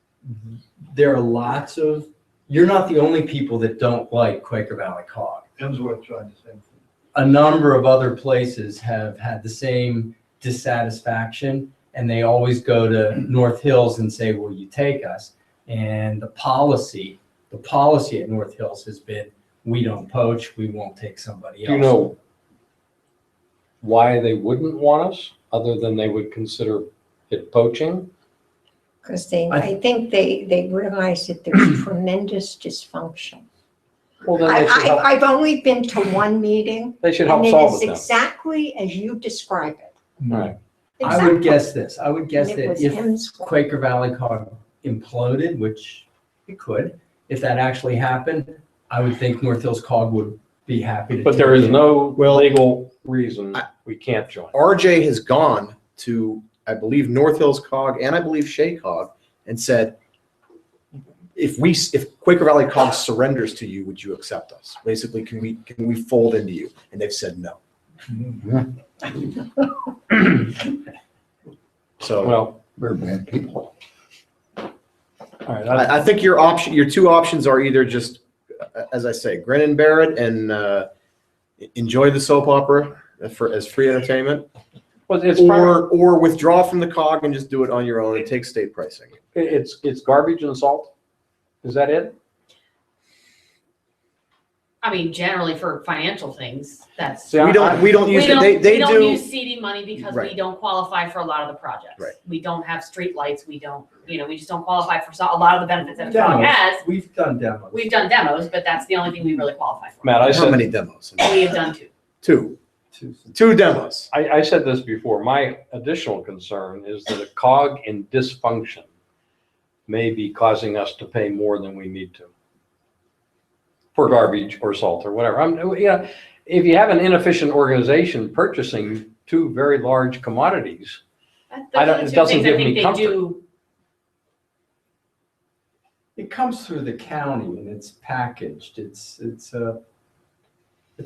There are lots of, you're not the only people that don't like Quaker Valley COG. Hemsworth tried the same thing. A number of other places have had the same dissatisfaction, and they always go to North Hills and say, will you take us? And the policy at North Hills has been, we don't poach, we won't take somebody else. Do you know why they wouldn't want us, other than they would consider it poaching? Because I think they realize that there's tremendous dysfunction. Well, then they should help, I've only been to one meeting, they should help and solve it it is exactly as you describe it. then. Right. I would guess this. I would guess And it that was if Hemsworth. Quaker Valley COG imploded, which it could, if that actually happened, I would think North Hills COG would be happy to. But there take is it. no legal reason we can't join. RJ has gone to, I believe, North Hills COG and I believe Shea COG and said, if Quaker Valley COG surrenders to you, would you accept us? Basically, can we fold into you? And they've said no. So Well, we're bad people. all right. I think your two options are either just, as I say, grin and bear it and enjoy the soap opera as free entertainment, Well, it's or withdraw from the COG and just do it on your own and take state pricing. it's garbage and salt. Is that it? I mean, generally for financial things, that's. See, We don't use it. They We don't do. use seeding money because we Right. don't qualify for a lot of the projects. Right. We don't have street lights, we don't, we just don't qualify for a lot of the benefits that a dog has. We've done demos. We've done demos, but that's the only thing we really qualify for. Matt, I How said, many demos? We have done two. Two demos. I said this before, my additional concern is that a cog in dysfunction may be causing us to pay more than we need to for garbage or salt or whatever. If you have an inefficient organization purchasing two very large commodities, Those are the it two doesn't things I give think me they comfort. do. It comes through the county and it's packaged. It's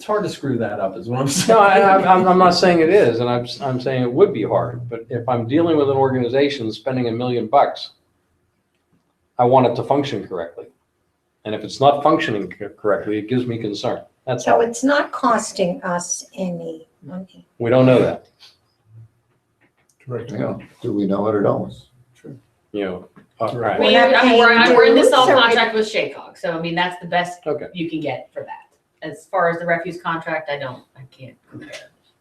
hard to screw that up is what I'm saying. No, I'm not saying it is, and I'm saying it would be hard, but if I'm dealing with an organization spending $1 million, I want it to function correctly. And if it's not functioning correctly, it gives me concern. That's So all. it's not costing us any money. We don't know that, Correct. Yeah. Do we know it or don't? right. We're in the dues, or contract with Shaycog, so I mean, that's the best Okay. you can get for that. As far as the refuse contract, I can't compare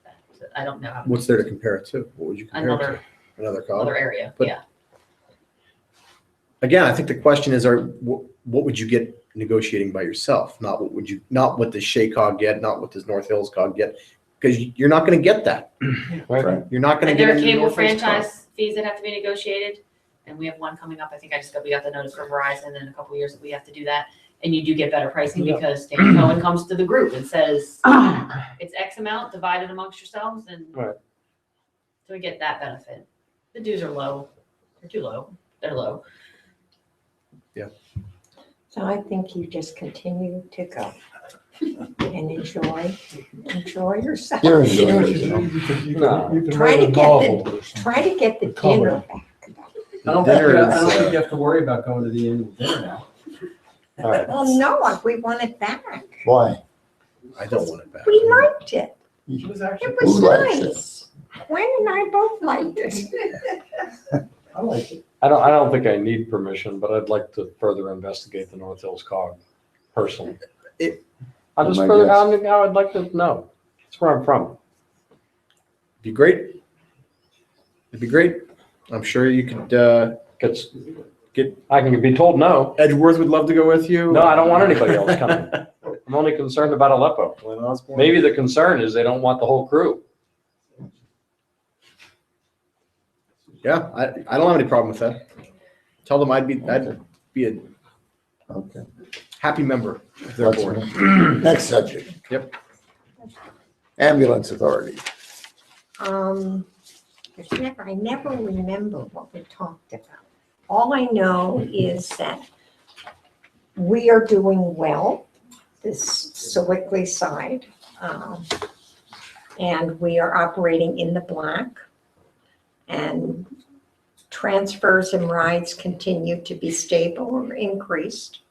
that. I don't know how, What's there to compare it to? What would you compare it another, to? Another cog? other area, But- yeah. Again, I think the question is, what would you get negotiating by yourself? Not what does Shaycog get, not what does North Hills cog get, because you're not going to get that. Right. You're not going And to there get are any cable North Hills cog. franchise fees that have to be negotiated, and we have one coming up. I think we got the notice from Verizon in a couple of years that we have to do that. And you do get better pricing Yeah. because Stan Cohen comes to the group and says, it's X amount divided amongst yourselves, and Right. so we get that benefit. The dues are low. They're too low. They're low. So I think you just continue to go and enjoy yourself. You're You know enjoying what you yourself. do? You No. can Try write to a get novel or something. Try to get the Comedy. dinner back. I don't Dinner is, think you have to worry about going to the annual dinner now. All right. Well, no, we want it back. Why? I don't want it back. We liked it. It was actually, It was Who likes it? nice. Gwen and I both liked it. I like it. I don't think I need permission, but I'd like to further investigate the North Hills cog personally. I'd like to know. That's where I'm from. Be great. It'd be great. I'm sure you could, I can be told no. Edgeworth would love to go with you. No, I don't want anybody else coming. I'm only concerned about Aleppo. Glenn Osborne. Maybe the concern is they don't want the whole crew. Yeah, I don't have any problem with that. Tell them I'd be a Okay. happy member of their Let's board. move. Next subject. Yep. Ambulance authority. I never remember what we talked about. All I know is that we are doing well, this Sewickley side. And we are operating in the black. And transfers and rides continue to be stable or increased.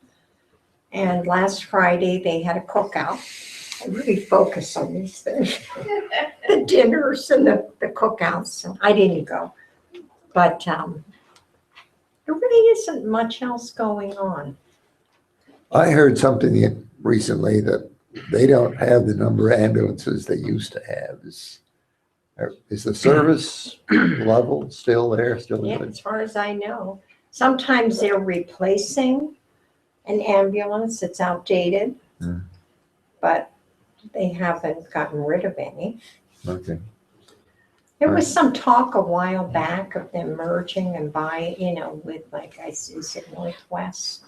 And last Friday, they had a cookout. I really focus on these things. The dinners and the cookouts. And I didn't go. But there really isn't much else going on. I heard something recently that they don't have the number of ambulances they used to have. Is the service level still there, still Yeah, good? as far as I know. Sometimes they're replacing an ambulance that's outdated. Hmm. But they haven't gotten rid of any. Okay. There was some talk a while back of them merging and buying, with is it Northwest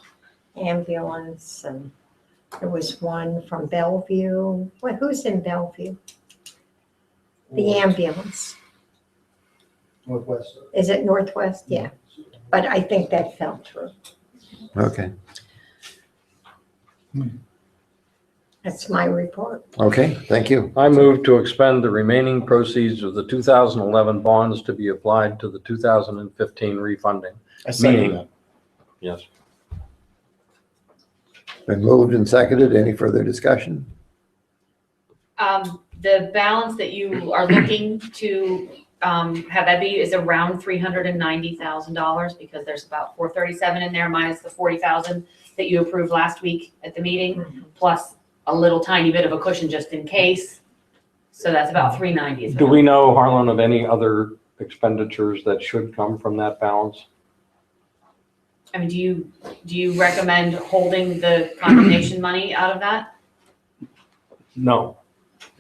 Ambulance? And there was one from Bellevue. Who's in Bellevue? The ambulance. Northwest. Is it Northwest? Yeah. But I think that fell through. Okay. That's my report. Okay, thank you. I move to expend the remaining proceeds of the 2011 bonds to be applied to the 2015 refunding. I second Meaning- that. Yes. Been moved and seconded. Any further discussion? The balance that you are looking to have that be is around $390,000 because there's about $437 in there minus the $40,000 that you approved last week at the meeting, plus a little tiny bit of a cushion just in case. So that's about 390. is what Do we know, Harlan, of any other expenditures that should come from that balance? I mean, do you recommend holding the condemnation money out of that? No,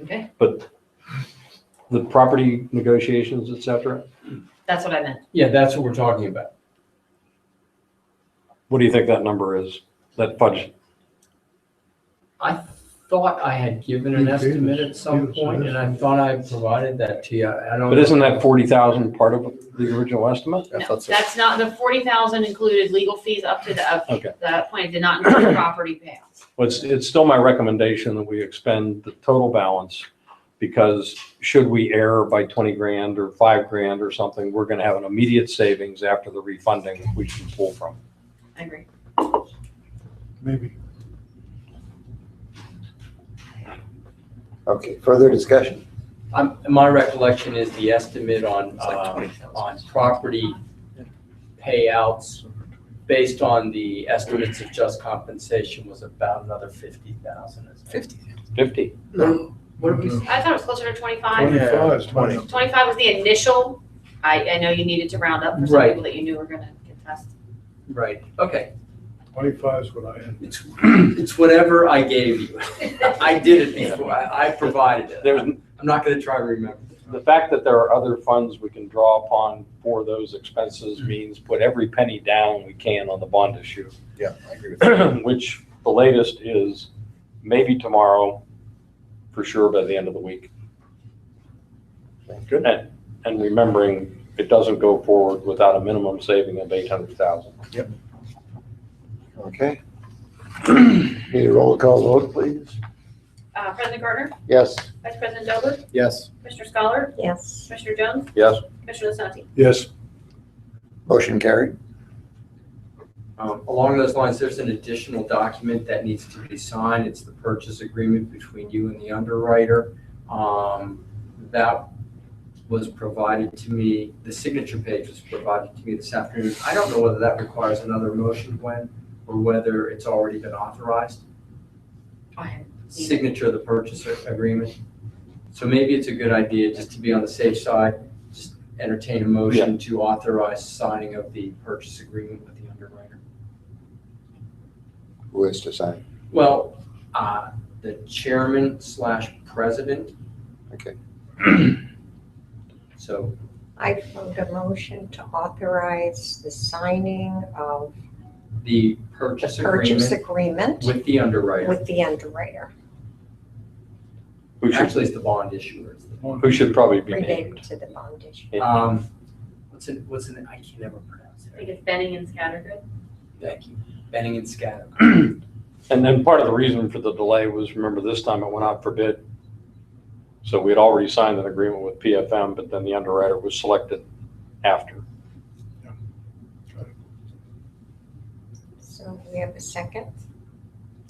Okay, but the property negotiations, et cetera, that's what I meant. Yeah, that's what we're talking about. what do you think that number is, that fudge? I thought I had given an You gave estimate us- at some gave us an point, and I estimate. thought I provided that to you. I don't. But isn't that 40,000 part of the original estimate? I No, thought so. that's not, the 40,000 included legal fees up to Okay. that point, did not include property payouts. Well, it's still my recommendation that we expend the total balance, because should we err by 20 grand or 5 grand or something, we're gonna have an immediate savings after the refunding we can pull from. I agree. Maybe. Okay, further discussion? My recollection is the estimate on property payouts based on the estimates of just compensation was about another 50,000. 50. No, What did we? I thought it was closer to 25. 25 is 20. 25 was the initial. I know you needed to round up for some Right. people that you knew were gonna get tested. Right, okay. 25 is what I had. It's whatever I gave you. I did it before, I provided it. There's, I'm not gonna try to remember. the fact that there are other funds we can draw upon for those expenses means put every penny down we can on the bond issue, Yeah, I agree with that. which the latest is maybe tomorrow, for sure by the end of the week. Good. And remembering, it doesn't go forward without a minimum saving of 800,000. Okay. Need a roll call vote, please? President Gardner, Yes. Vice President Dober, Yes. Commissioner Scholar, Yes. Commissioner Jones, Yes, Commissioner Asante. Yes. Motion carried. Along those lines, there's an additional document that needs to be signed. It's the purchase agreement between you and the underwriter. That was provided to me, the signature page was provided to me this afternoon. I don't know whether that requires another motion, Gwen, or whether it's already been authorized. Signature of the purchase agreement. So maybe it's a good idea, just to be on the safe side, just entertain a motion to authorize signing of the purchase agreement with the underwriter. Who is to sign? Well, the chairman / president. Okay. So, I vote a motion to authorize the signing of the the purchase purchase agreement agreement with the underwriter. with the underwriter who should, Actually, it's the bond issuer. who should probably be related named. to the bond issue. What's it, I can never pronounce I think it. it's Benning and Scattergood. Thank you. Benning and Scatter. And then part of the reason for the delay was, remember, this time it went out for bid. So we had already signed an agreement with PFM, but then the underwriter was selected after. So we have a second.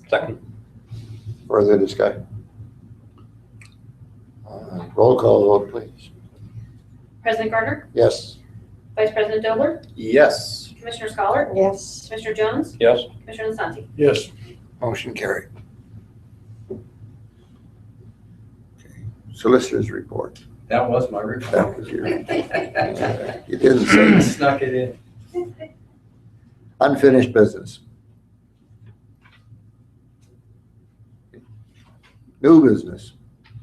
Second. Further discussion? Roll call vote, please. President Gardner, Yes. Vice President Dober, Yes. Commissioner Scholar, Yes. Commissioner Jones, Yes, Commissioner Asante. Yes. Motion carried. Okay. Solicitors report. That was my report. That was your, you didn't say Snuck it in. unfinished business. New business.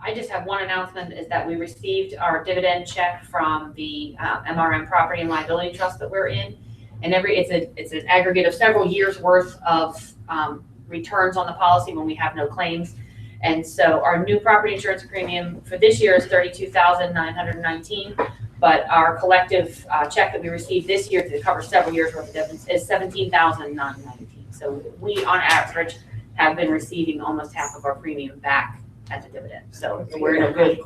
I just have one announcement, is that we received our dividend check from the MRM Property and Liability Trust that we're in. And it's an aggregate of several years' worth of returns on the policy when we have no claims. And so our new property insurance premium for this year is $32,919, but our collective check that we received this year to cover several years' worth of dividends is $17,919. So we, on average, have been receiving almost half of our premium back as a dividend. So we're in a good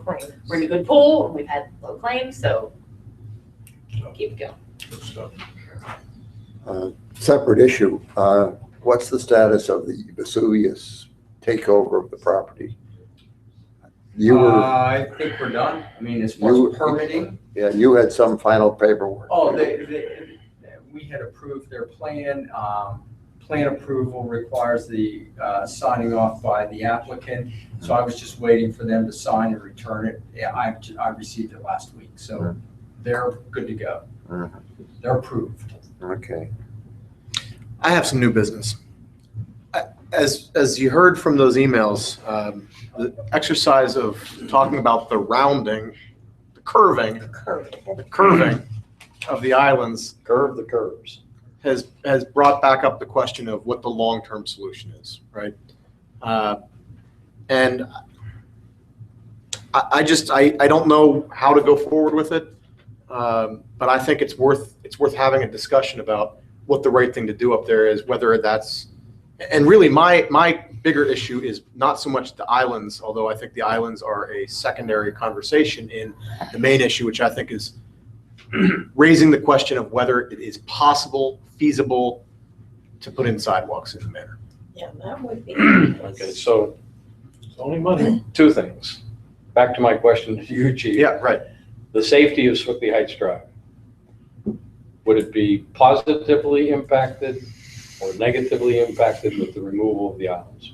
pool, and we've had low claims, so keep it going. Good stuff. Separate issue. What's the status of the Vesuvius takeover of the property? You were, I think we're done. I mean, as far as permitting, yeah, you had some final paperwork. oh, we had approved their plan. plan approval requires the signing off by the applicant. So I was just waiting for them to sign and return it. Yeah, I received it last week, so they're good to go. They're approved. Okay. I have some new business. As you heard from those emails, the exercise of talking about the rounding, the curving of the islands Curve the curves. has brought back up the question of what the long-term solution is, right? And I don't know how to go forward with it, but I think it's worth having a discussion about what the right thing to do up there is, whether that's, and really my bigger issue is not so much the islands, although I think the islands are a secondary conversation in the main issue, which I think is raising the question of whether it is possible, feasible to put in sidewalks in the manor. Yeah, that would be. Okay, so It's only money. two things. Back to my question to you, Chief. Yeah, right. The safety of Swickley Heights Drive. Would it be positively impacted or negatively impacted with the removal of the islands?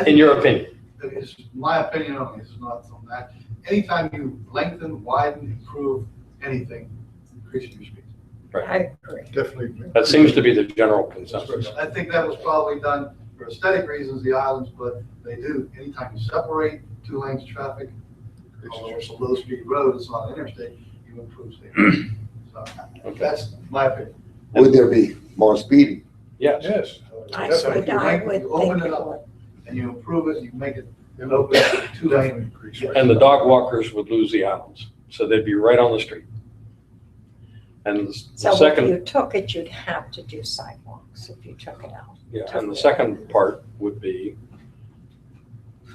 In your opinion? It's my opinion only, it's not on that. Anytime you lengthen, widen, improve anything, increasing your speed. I agree. Definitely. That seems to be the general consensus. I think that was probably done for aesthetic reasons, the islands, but they do, anytime you separate two lanes of traffic, although it's a low-speed road, it's not an interstate, you improve safety. So that's my opinion. Would there be more speeding? Yes. Yes. I So would, if you I lengthen, would you think open it it up, would. and you improve it, you make it an open two-lane. Increase. And the dog walkers would lose the islands, so they'd be right on the street. And the So if second, you took it, you'd have to do sidewalks if you took it out. yeah, and the second part would be,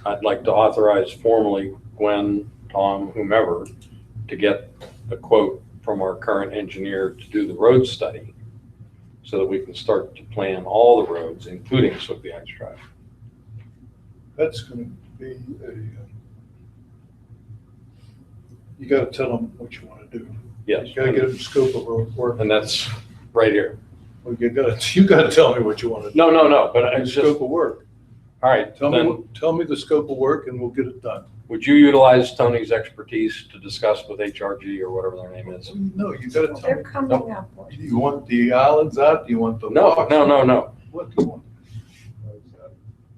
I'd like to authorize formally Gwen, Tom, whomever, to get a quote from our current engineer to do the road study so that we can start to plan all the roads, including Swickley Heights Drive. That's going to be you got to tell them what you want to do. Yes, You got to get them scope of work. and that's right here. Well, you got to tell me what you want to do. No, but it's just, Scope of work. all right, Tell me, then tell me the scope of work and we'll get it done. would you utilize Tony's expertise to discuss with HRG or whatever their name is? No, you got to tell They're me. coming up with. Do you want the islands out? Do you want the No, walks? no. What do you want?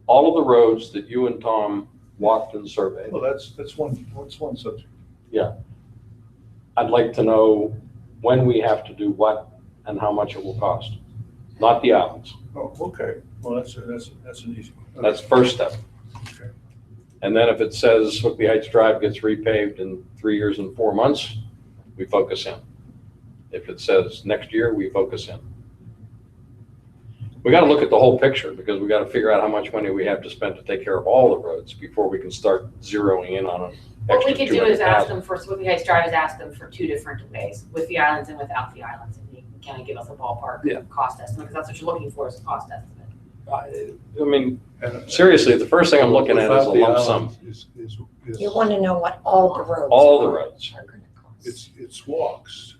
All of the roads that you and Tom walked and surveyed, Well, that's one subject. I'd like to know when we have to do what and how much it will cost, not the islands. Oh, okay. Well, that's an easy one. That's first step. Okay. And then if it says Swickley Heights Drive gets repaved in 3 years and 4 months, we focus in. If it says next year, we focus in. We got to look at the whole picture because we got to figure out how much money we have to spend to take care of all the roads before we can start zeroing in on an What we extra could do is ask 200,000. them for Swickley Heights Drive, is ask them for two different ways, with the islands and without the islands. And you can kind of give us a ballpark Yeah. cost estimate, because that's what you're looking for, is a cost estimate. I mean, And- seriously, the first thing I'm looking at is a Without the lump sum. islands is- You want to know what all the roads. All the roads. are gonna cost. It's walks.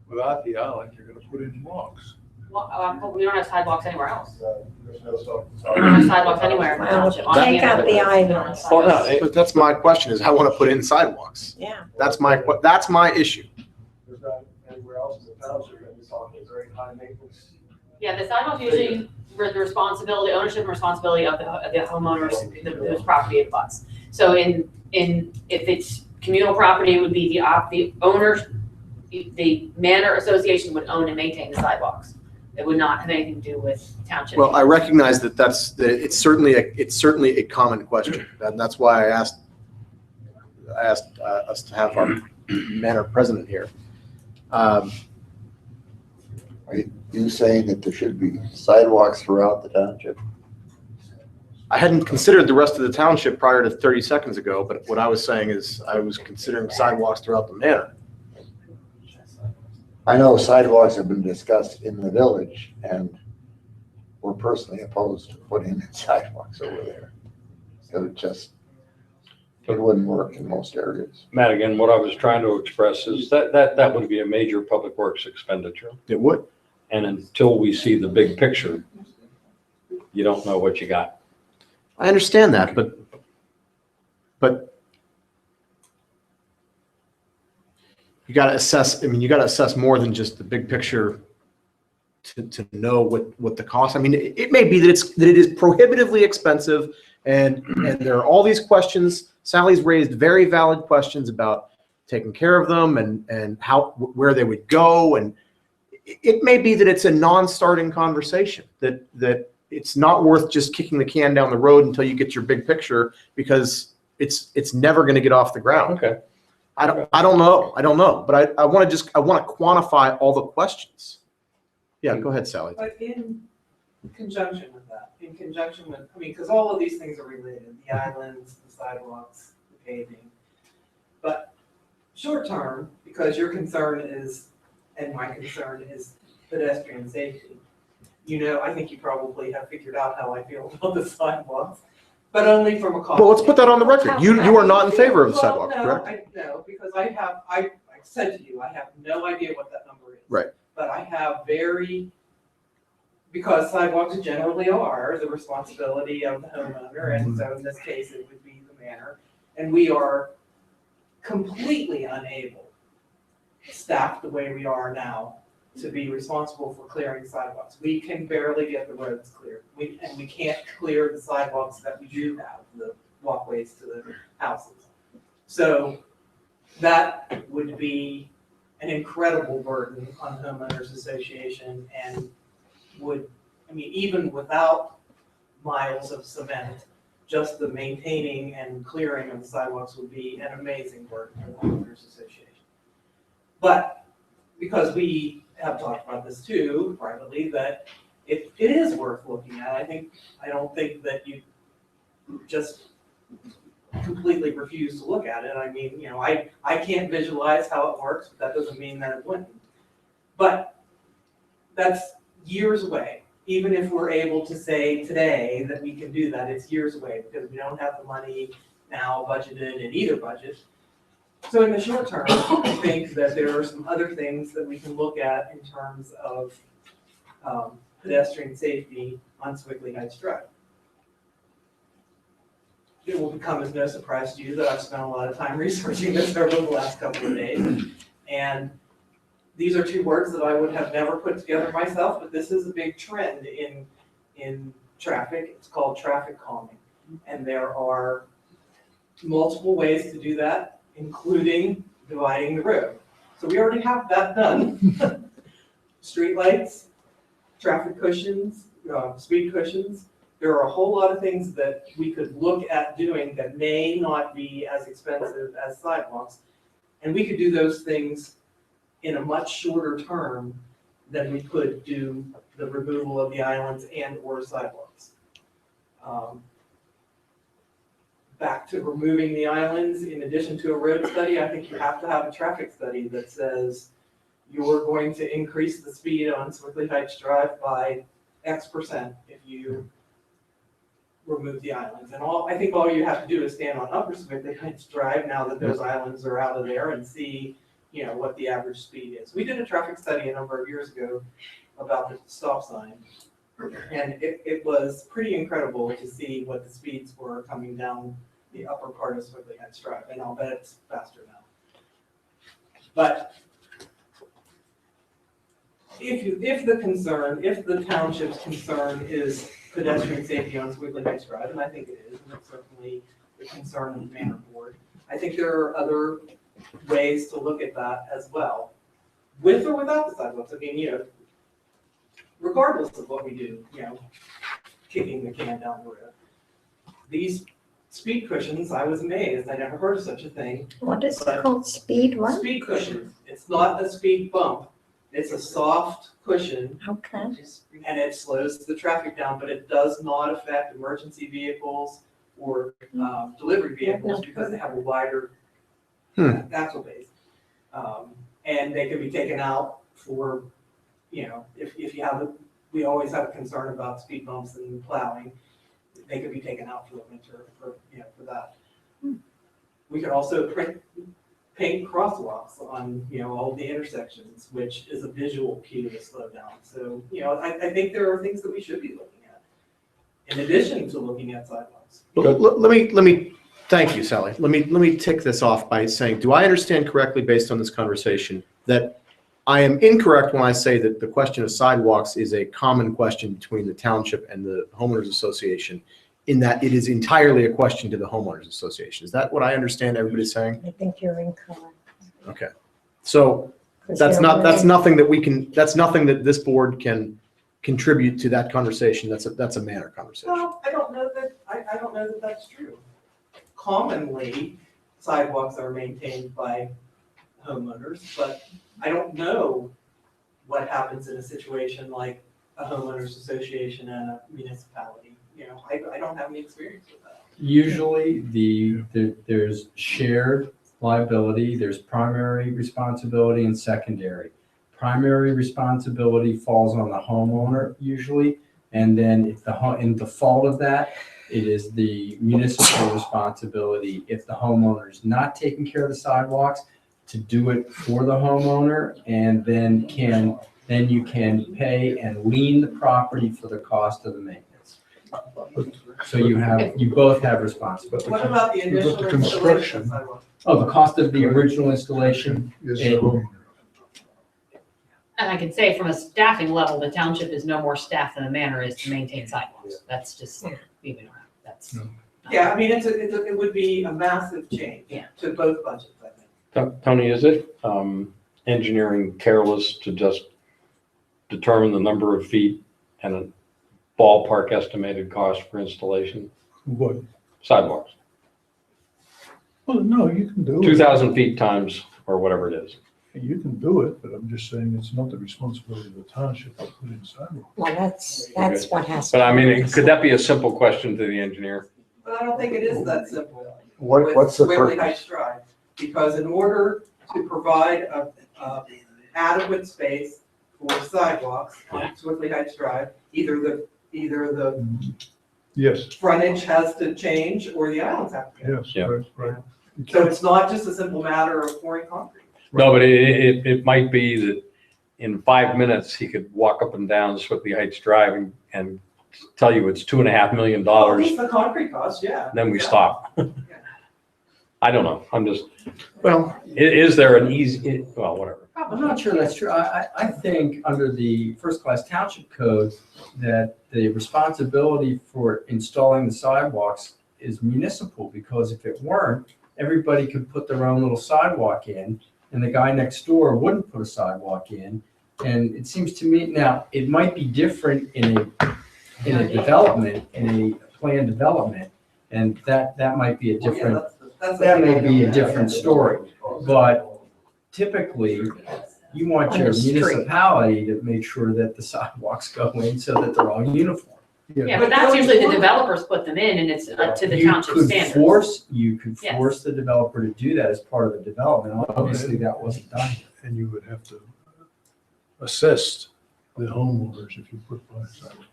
Without the island, you're going to put in walks. Well, but we don't have sidewalks anywhere else. There's no stuff. We don't have sidewalks anywhere in the Well, township. On take any of out the roads, we don't have islands. Oh, no, sidewalks. But that's my question is I want to put in sidewalks. Yeah. That's my issue. There's not anywhere else in the township that we talking very high maintenance. Yeah, the sidewalks usually were the responsibility, ownership and responsibility of the homeowners, whose property it butts. So if it's communal property, it would be the owners, the manor association would own and maintain the sidewalks. It would not have anything to do with township. Well, I recognize that it's certainly a common question. And that's why I asked us to have our manor president here. Are you saying that there should be sidewalks throughout the township? I hadn't considered the rest of the township prior to 30 seconds ago, but what I was saying is I was considering sidewalks throughout the manor. I know sidewalks have been discussed in the village, and we're personally opposed to putting in sidewalks over there. So it wouldn't work in most areas. Matt, again, what I was trying to express is that would be a major public works expenditure. It would. And until we see the big picture, you don't know what you got. I understand that, but you got to assess, I mean, you got to assess more than just the big picture to know what the cost. I mean, it may be that it is prohibitively expensive and there are all these questions. Sally's raised very valid questions about taking care of them and where they would go. And it may be that it's a non-starting conversation, that it's not worth just kicking the can down the road until you get your big picture, because it's never going to get off the ground. Okay. I don't know, but I want to quantify all the questions. Yeah, go ahead, Sally. But in conjunction with that, I mean, because all of these things are related, the islands, the sidewalks, the paving. But short term, because your concern is, and my concern is pedestrian safety, I think you probably have figured out how I feel about the sidewalks, but only from a cost. Well, let's put that on the record. You are not in favor of the sidewalks, correct? No, because I said to you, I have no idea what that number is. Right. But I have because sidewalks generally are the responsibility of the homeowner, and so in this case, it would be the manor. And we are completely unable, staffed the way we are now, to be responsible for clearing sidewalks. We can barely get the roads cleared. And we can't clear the sidewalks that we do have, the walkways to the houses. So that would be an incredible burden on the homeowners association, and even without miles of cement, just the maintaining and clearing of the sidewalks would be an amazing burden for the homeowners association. But because we have talked about this too privately, that it is worth looking at. I don't think that you just completely refuse to look at it. I mean, I can't visualize how it works, but that doesn't mean that it wouldn't. But that's years away. Even if we're able to say today that we can do that, it's years away because we don't have the money now budgeted in either budget. So in the short term, I think that there are some other things that we can look at in terms of pedestrian safety on Swickley Heights Drive. It will become as no surprise to you that I've spent a lot of time researching this over the last couple of days. And these are two words that I would have never put together myself, but this is a big trend in traffic. It's called traffic calming. And there are multiple ways to do that, including dividing the road. So we already have that done. Streetlights, traffic cushions, speed cushions. There are a whole lot of things that we could look at doing that may not be as expensive as sidewalks. And we could do those things in a much shorter term than we could do the removal of the islands and or sidewalks. Back to removing the islands, in addition to a road study, I think you have to have a traffic study that says you're going to increase the speed on Swickley Heights Drive by X% if you remove the islands. And I think all you have to do is stand on Upper Swickley Heights Drive now that those islands are out of there and see, what the average speed is. We did a traffic study a number of years ago about the stop sign. And it was pretty incredible to see what the speeds were coming down the upper part of Swickley Heights Drive, and I'll bet it's faster now. But if the township's concern is pedestrian safety on Swickley Heights Drive, and I think it is, and it's certainly the concern of the Manor Board, I think there are other ways to look at that as well, with or without the sidewalks. I mean, regardless of what we do, kicking the can down the road. These speed cushions, I was amazed. I never heard of such a thing. What is it called? Speed what? Speed cushions. It's not a speed bump. It's a soft cushion. Okay. And it slows the traffic down, but it does not affect emergency vehicles or delivery vehicles because they have a wider axle base. And they can be taken out for, if you have we always have a concern about speed bumps and plowing. They could be taken out for the winter for that. We could also paint crosswalks on, all the intersections, which is a visual cue to slow down. So, I think there are things that we should be looking at, in addition to looking at sidewalks. Let me, thank you, Sally. Let me tick this off by saying, do I understand correctly based on this conversation that I am incorrect when I say that the question of sidewalks is a common question between the township and the homeowners association, in that it is entirely a question to the homeowners association? Is that what I understand everybody's saying? I think you're incorrect. Okay. So 'Cause that's they're that's really- nothing that we can, that's nothing that this board can contribute to that conversation. That's a manner conversation. Well, I don't know that that's true. Commonly, sidewalks are maintained by homeowners, but I don't know what happens in a situation like a homeowners association and a municipality. I don't have any experience with that. Usually, there's shared liability, there's primary responsibility and secondary. Primary responsibility falls on the homeowner usually, and then if in default of that, it is the municipal responsibility, if the homeowner is not taking care of the sidewalks, to do it for the homeowner, and then you can pay and lien the property for the cost of the maintenance. So you both have responsibility. What about the initial the installation construction- of sidewalks? Oh, the cost of the original installation, Is It- homeowner. And I can say from a staffing level, the township is no more staff than the manor is to maintain sidewalks. That's just, leaving around. That's. No. Yeah, I mean, it would be a massive change Yeah. to both budgets, I think. Tony, is it engineering careless to just determine the number of feet and a ballpark estimated cost for installation? What? Sidewalks, Well, no, you can do it. 2,000 feet times, or whatever it is. You can do it, but I'm just saying it's not the responsibility of the township to put in sidewalks. Well, that's what has. But to I be mean, could that be a simple question to the engineer? But I don't think it is that simple. What's the With Whitley purpose? Heights Drive, because in order to provide a adequate space for sidewalks on Whitley Heights Drive, either the Yes, frontage has to change or the islands have to change. yes, Yeah. right. You So can't- it's not just a simple matter of pouring concrete. No, but it might be that in 5 minutes, he could walk up and down Swickley Heights Drive and tell you it's $2.5 million. At least the concrete cost, yeah. Then we Yeah. stop. I don't know. I'm just, Well, is there an easy, well, whatever. I'm not sure that's true. I think under the first-class township code, that the responsibility for installing the sidewalks is municipal, because if it weren't, everybody could put their own little sidewalk in, and the guy next door wouldn't put a sidewalk in. And it seems to me, now, it might be different in a development, in a planned development, and that might be a Well, yeah, different, that's the that thing may I be a don't- different story. But typically, you want On your the street. municipality to make sure that the sidewalks go in so that they're all uniform. Yeah, but that's usually the developers put them in and it's up to the township standards. You could Yes. force the developer to do that as part of the development. Obviously, that wasn't done. And you would have to assess the homeowners if you put by sidewalks.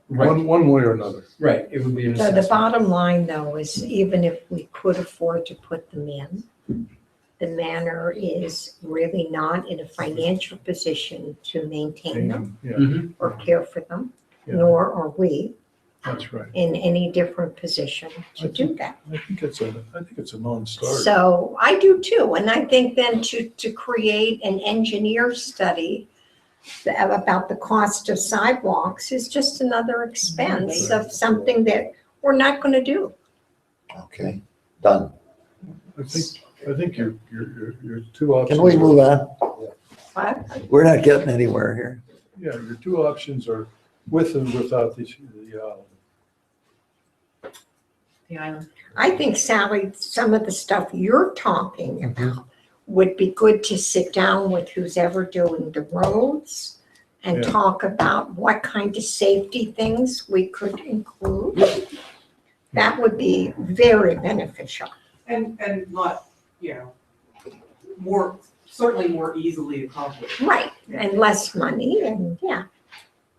One way or another. Right, it would be an So the assessment. bottom line, though, is even if we could afford to put them in, the manor is really not in a financial position to maintain them Yeah, Mhm. or care for them, yeah, nor are we that's right. in any different position to do that. I think it's a non-starter. So I do too, and I think then to create an engineer study about the cost of sidewalks is just another expense of something that we're not gonna do. Okay, done. I think your two options. Can we move on? But We're not getting anywhere here. Yeah, your two options are with and without the The island. I think, Sally, some of the stuff you're talking about would be good to sit down with who's ever doing the roads and Yeah. talk about what kind of safety things we could include. That would be very beneficial. And not, certainly more easily accomplished. Right, and less money, and yeah.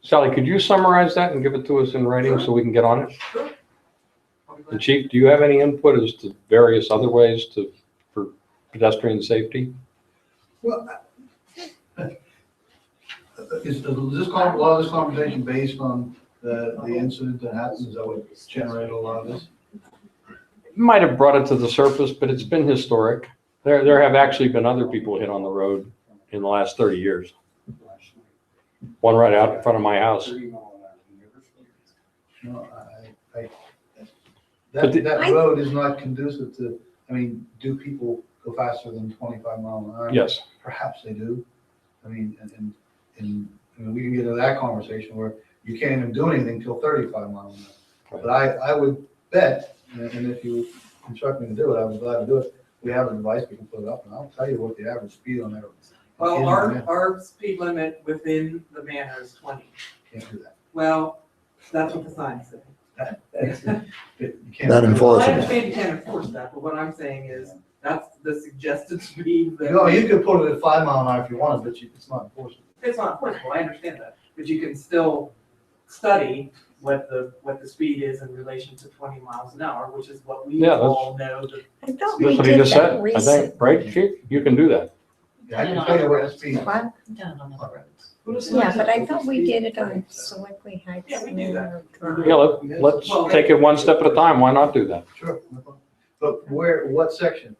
Sally, could you summarize that and give it to us in writing so we can get on it? Sure. And Chief, do you have any input as to various other ways for pedestrian safety. Well, is this, a lot of this conversation based on the incident that happened? Is that what generated a lot of this? Might have brought it to the surface, but it's been historic. There have actually been other people hit on the road in the last 30 years. One right out in front of my house. No, But the- that road is not conducive to, I mean, do people go faster than 25 miles an hour? Yes. Perhaps they do. I mean, and we can get into that conversation where you can't even do anything till 35 miles an hour. But I would bet, and if you instruct me to do it, I would be glad to do it. We have a device, we can put it up, and I'll tell you what the average speed on there is. Well, our speed limit within the manor is 20. Can't do that. Well, that's what the sign says. You can't Not do it. enforceable. I understand you can't enforce that, but what I'm saying is, that's the suggested speed that. No, you could put it at 5 mile an hour if you wanted, but it's not enforceable. It's not enforceable, I understand that, but you can still study what the speed is in relation to 20 miles an hour, which is what we Yeah, that's- all know that. I thought we That's what he did just that said, I recently. think, right, Chief? You can do that. Yeah, I can tell you what the speed. What? Down on the roads. Yeah, but I thought we did it on Selectly Heights. Yeah, we do that. Manor Drive. Yeah, let's take it one step at a time. Why not do that? Sure. no problem. But what section?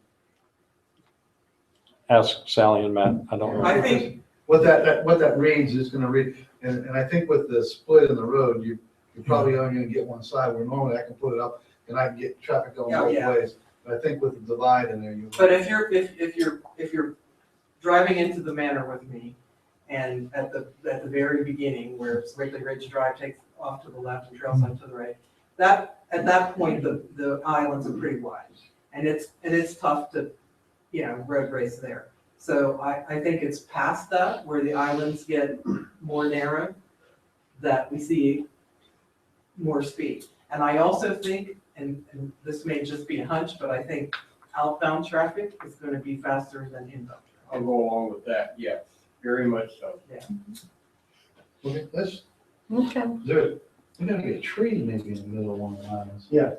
Ask Sally and Matt. I don't know. I think, What that reads is gonna read, and I think with the split in the road, you're probably only gonna get one side, where normally I can put it up and I can get traffic going both Yeah. ways. But I think with the divide in there, you. but if you're driving into the manor with me, and at the very beginning, where Sewickley Ridge Drive takes off to the left and trails on to the right, at that point, the islands are pretty wide, and it's tough to, road race there. So I think it's past that, where the islands get more narrow, that we see more speed. And I also think, and this may just be a hunch, but I think outbound traffic is gonna be faster than inbound. I'll go along with that, yes, very much so. Okay, Okay. there gotta be a tree maybe in the middle of one of the islands. Yeah.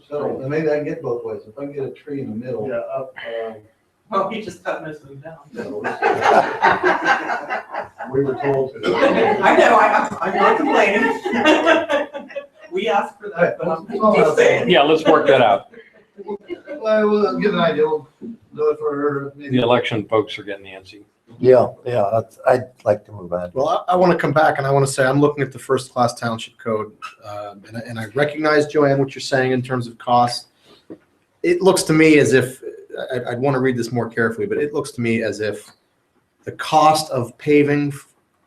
So, and maybe I can get both ways. If I can get a tree in the middle. Yeah, Well, he just cut most of them down. we were told to. I know, I'm not complaining. We asked for that, but I'm just saying. Yeah, let's work that out. Well, we'll get an idea. We'll do it for her. The Maybe. election folks are getting antsy. Yeah, I'd like to move on. Well, I want to come back and I want to say, I'm looking at the first class township code, and I recognize, Joanne, what you're saying in terms of cost. It looks to me as if, I'd want to read this more carefully, but it looks to me as if the cost of paving,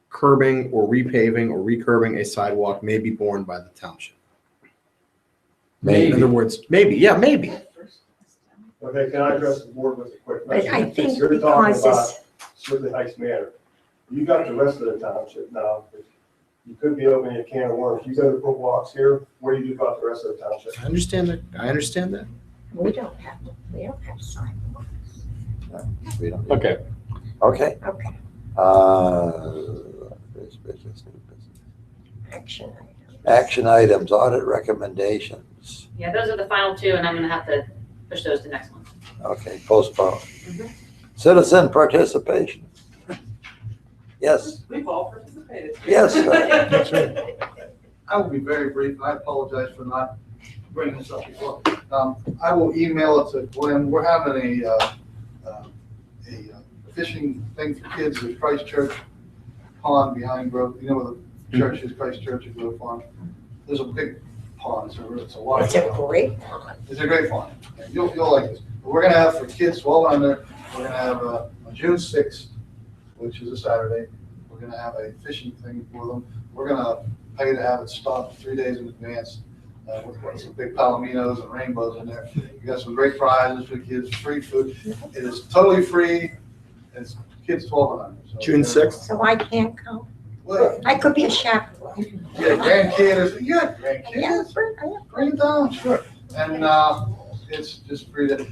curbing, or repaving, or recurbing a sidewalk may be borne by the township. In other words, maybe, yeah, maybe. Okay, can I address the board with a quick But question? I think You're talking because about it's, Sewickley Heights Manor. You got the rest of the township now. You could be opening a can of worms. You go to put walks here, what do you do about the rest of the township? I understand that. I understand that. we don't have sidewalks. We don't- Okay, Okay. Okay, There's business, new business. action items. Action items, audit recommendations. Yeah, those are the final two, and I'm gonna have to push those to next month. Okay, postpone. Citizen participation. Yes, We've all participated. yes. That's right. I will be very brief. I apologize for not bringing this up before. I will email it to Glenn. We're having a fishing thing for kids at Christ Church Pond behind Grove. You know where the church is, Christ Church at Grove Farm. There's a big pond. It's a water. It's a great pond. It's a great pond. And You'll like this. But we're gonna have for kids 12 under, we're gonna have on June 6th, which is a Saturday, we're gonna have a fishing thing for them. We're gonna pay to have it stopped 3 days in advance with some big palominos and rainbows in there. We got some great prizes for kids, free food. It is totally free. It's kids 12 and under. So, June 6th. So I can't come. Well, I could be a chaperone. you got grandkids, you got Yeah, grandkids. I Bring it down, sure. And it's just free to,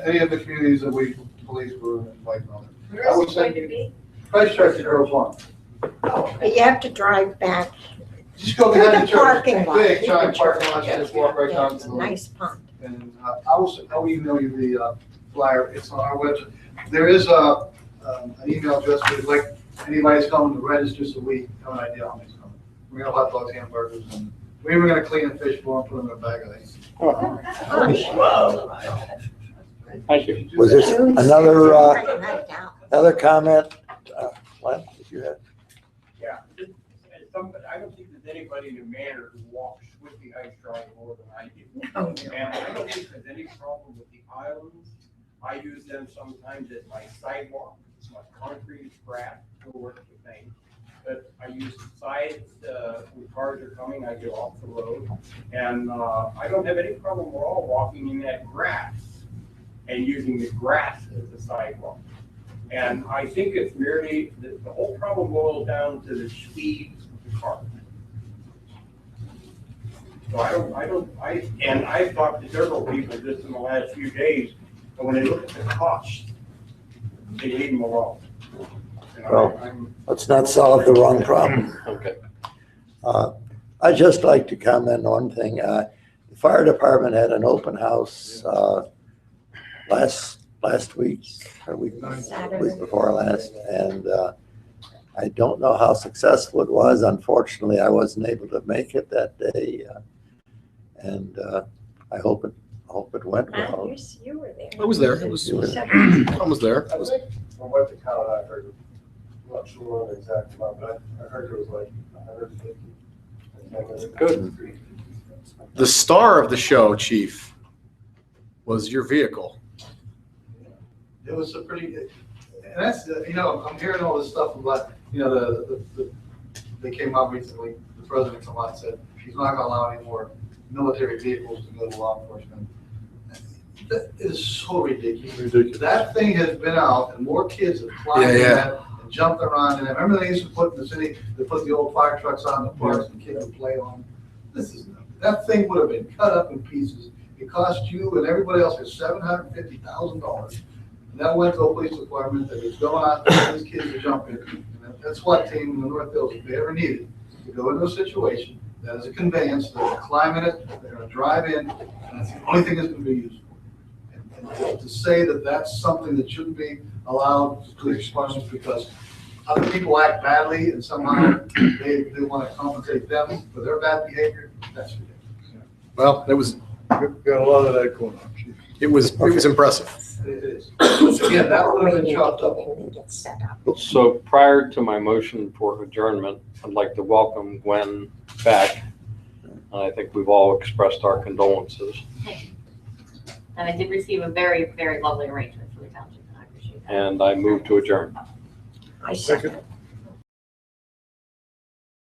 any of the communities that we police were invited on. I would say Christ Church at Grove Farm. But you have to drive back Just go to behind the the church. parking lot. Big to giant the parking church. lot, just walk right Yeah, down it's to a the. nice pond. And I will email you flyer, it's on our website. There is an email address, we'd like anybody's coming to register so we have an idea how many's coming. We're gonna have hot dogs, hamburgers, and we're even gonna clean a fish bowl and put them in a bag of ice. Thank you. Was there another, Writing that down. another comment? Len, did you have? Yeah, I don't think there's anybody in the manor who walks with the ice drive more than I do. No. And I don't think there's any problem with the islands. I use them sometimes as my sidewalk, my concrete, grass, still works the same. But I use the sides, when cars are coming, I get off the road. And I don't have any problem at all walking in that grass and using the grass as a sidewalk. And I think it's merely, the whole problem boils down to the speed of the car. So and I've talked to several people just in the last few days, and when they look at the cost, they leave them alone. And Well, let's not solve the wrong problem. Okay. I'd just like to comment on one thing. The fire department had an open house last week, or week before last, and I don't know how successful it was. Unfortunately, I wasn't able to make it that day, and I hope it went well. You were there. I was there. It was, You were- I was there. I think from what the count I heard, I'm not sure on the exact amount, but I heard it was like 150. Good. The star of the show, Chief, was your vehicle. It was a pretty, and that's, I'm hearing all this stuff about, they came out recently, the president came out and said, he's not gonna allow any more military vehicles to go to law enforcement. That is so ridiculous. That thing has been out and more kids have climbed in it and jumped around in it. Remember they used to put in the city, they put the old fire trucks on the parks and kids would play on. That thing would have been cut up in pieces. It cost you and everybody else $750,000. And that went to a police department that was going out for these kids to jump in. And that's what team in the North Hills, if they ever needed, to go into a situation that is a conveyance, they're gonna climb in it, they're gonna drive in, and that's the only thing it's gonna be used for. And to say that that's something that shouldn't be allowed to police departments because other people act badly and somehow they wanna compensate them for their bad behavior, that's ridiculous. Well, it was Got a lot of that going on, Chief. it was impressive. It is. Again, that would have been chopped up. And get set up. So prior to my motion for adjournment, I'd like to welcome Gwen back. I think we've all expressed our condolences. And I did receive a very, very lovely arrangement for the township, and I appreciate that. And I move to adjourn. I second.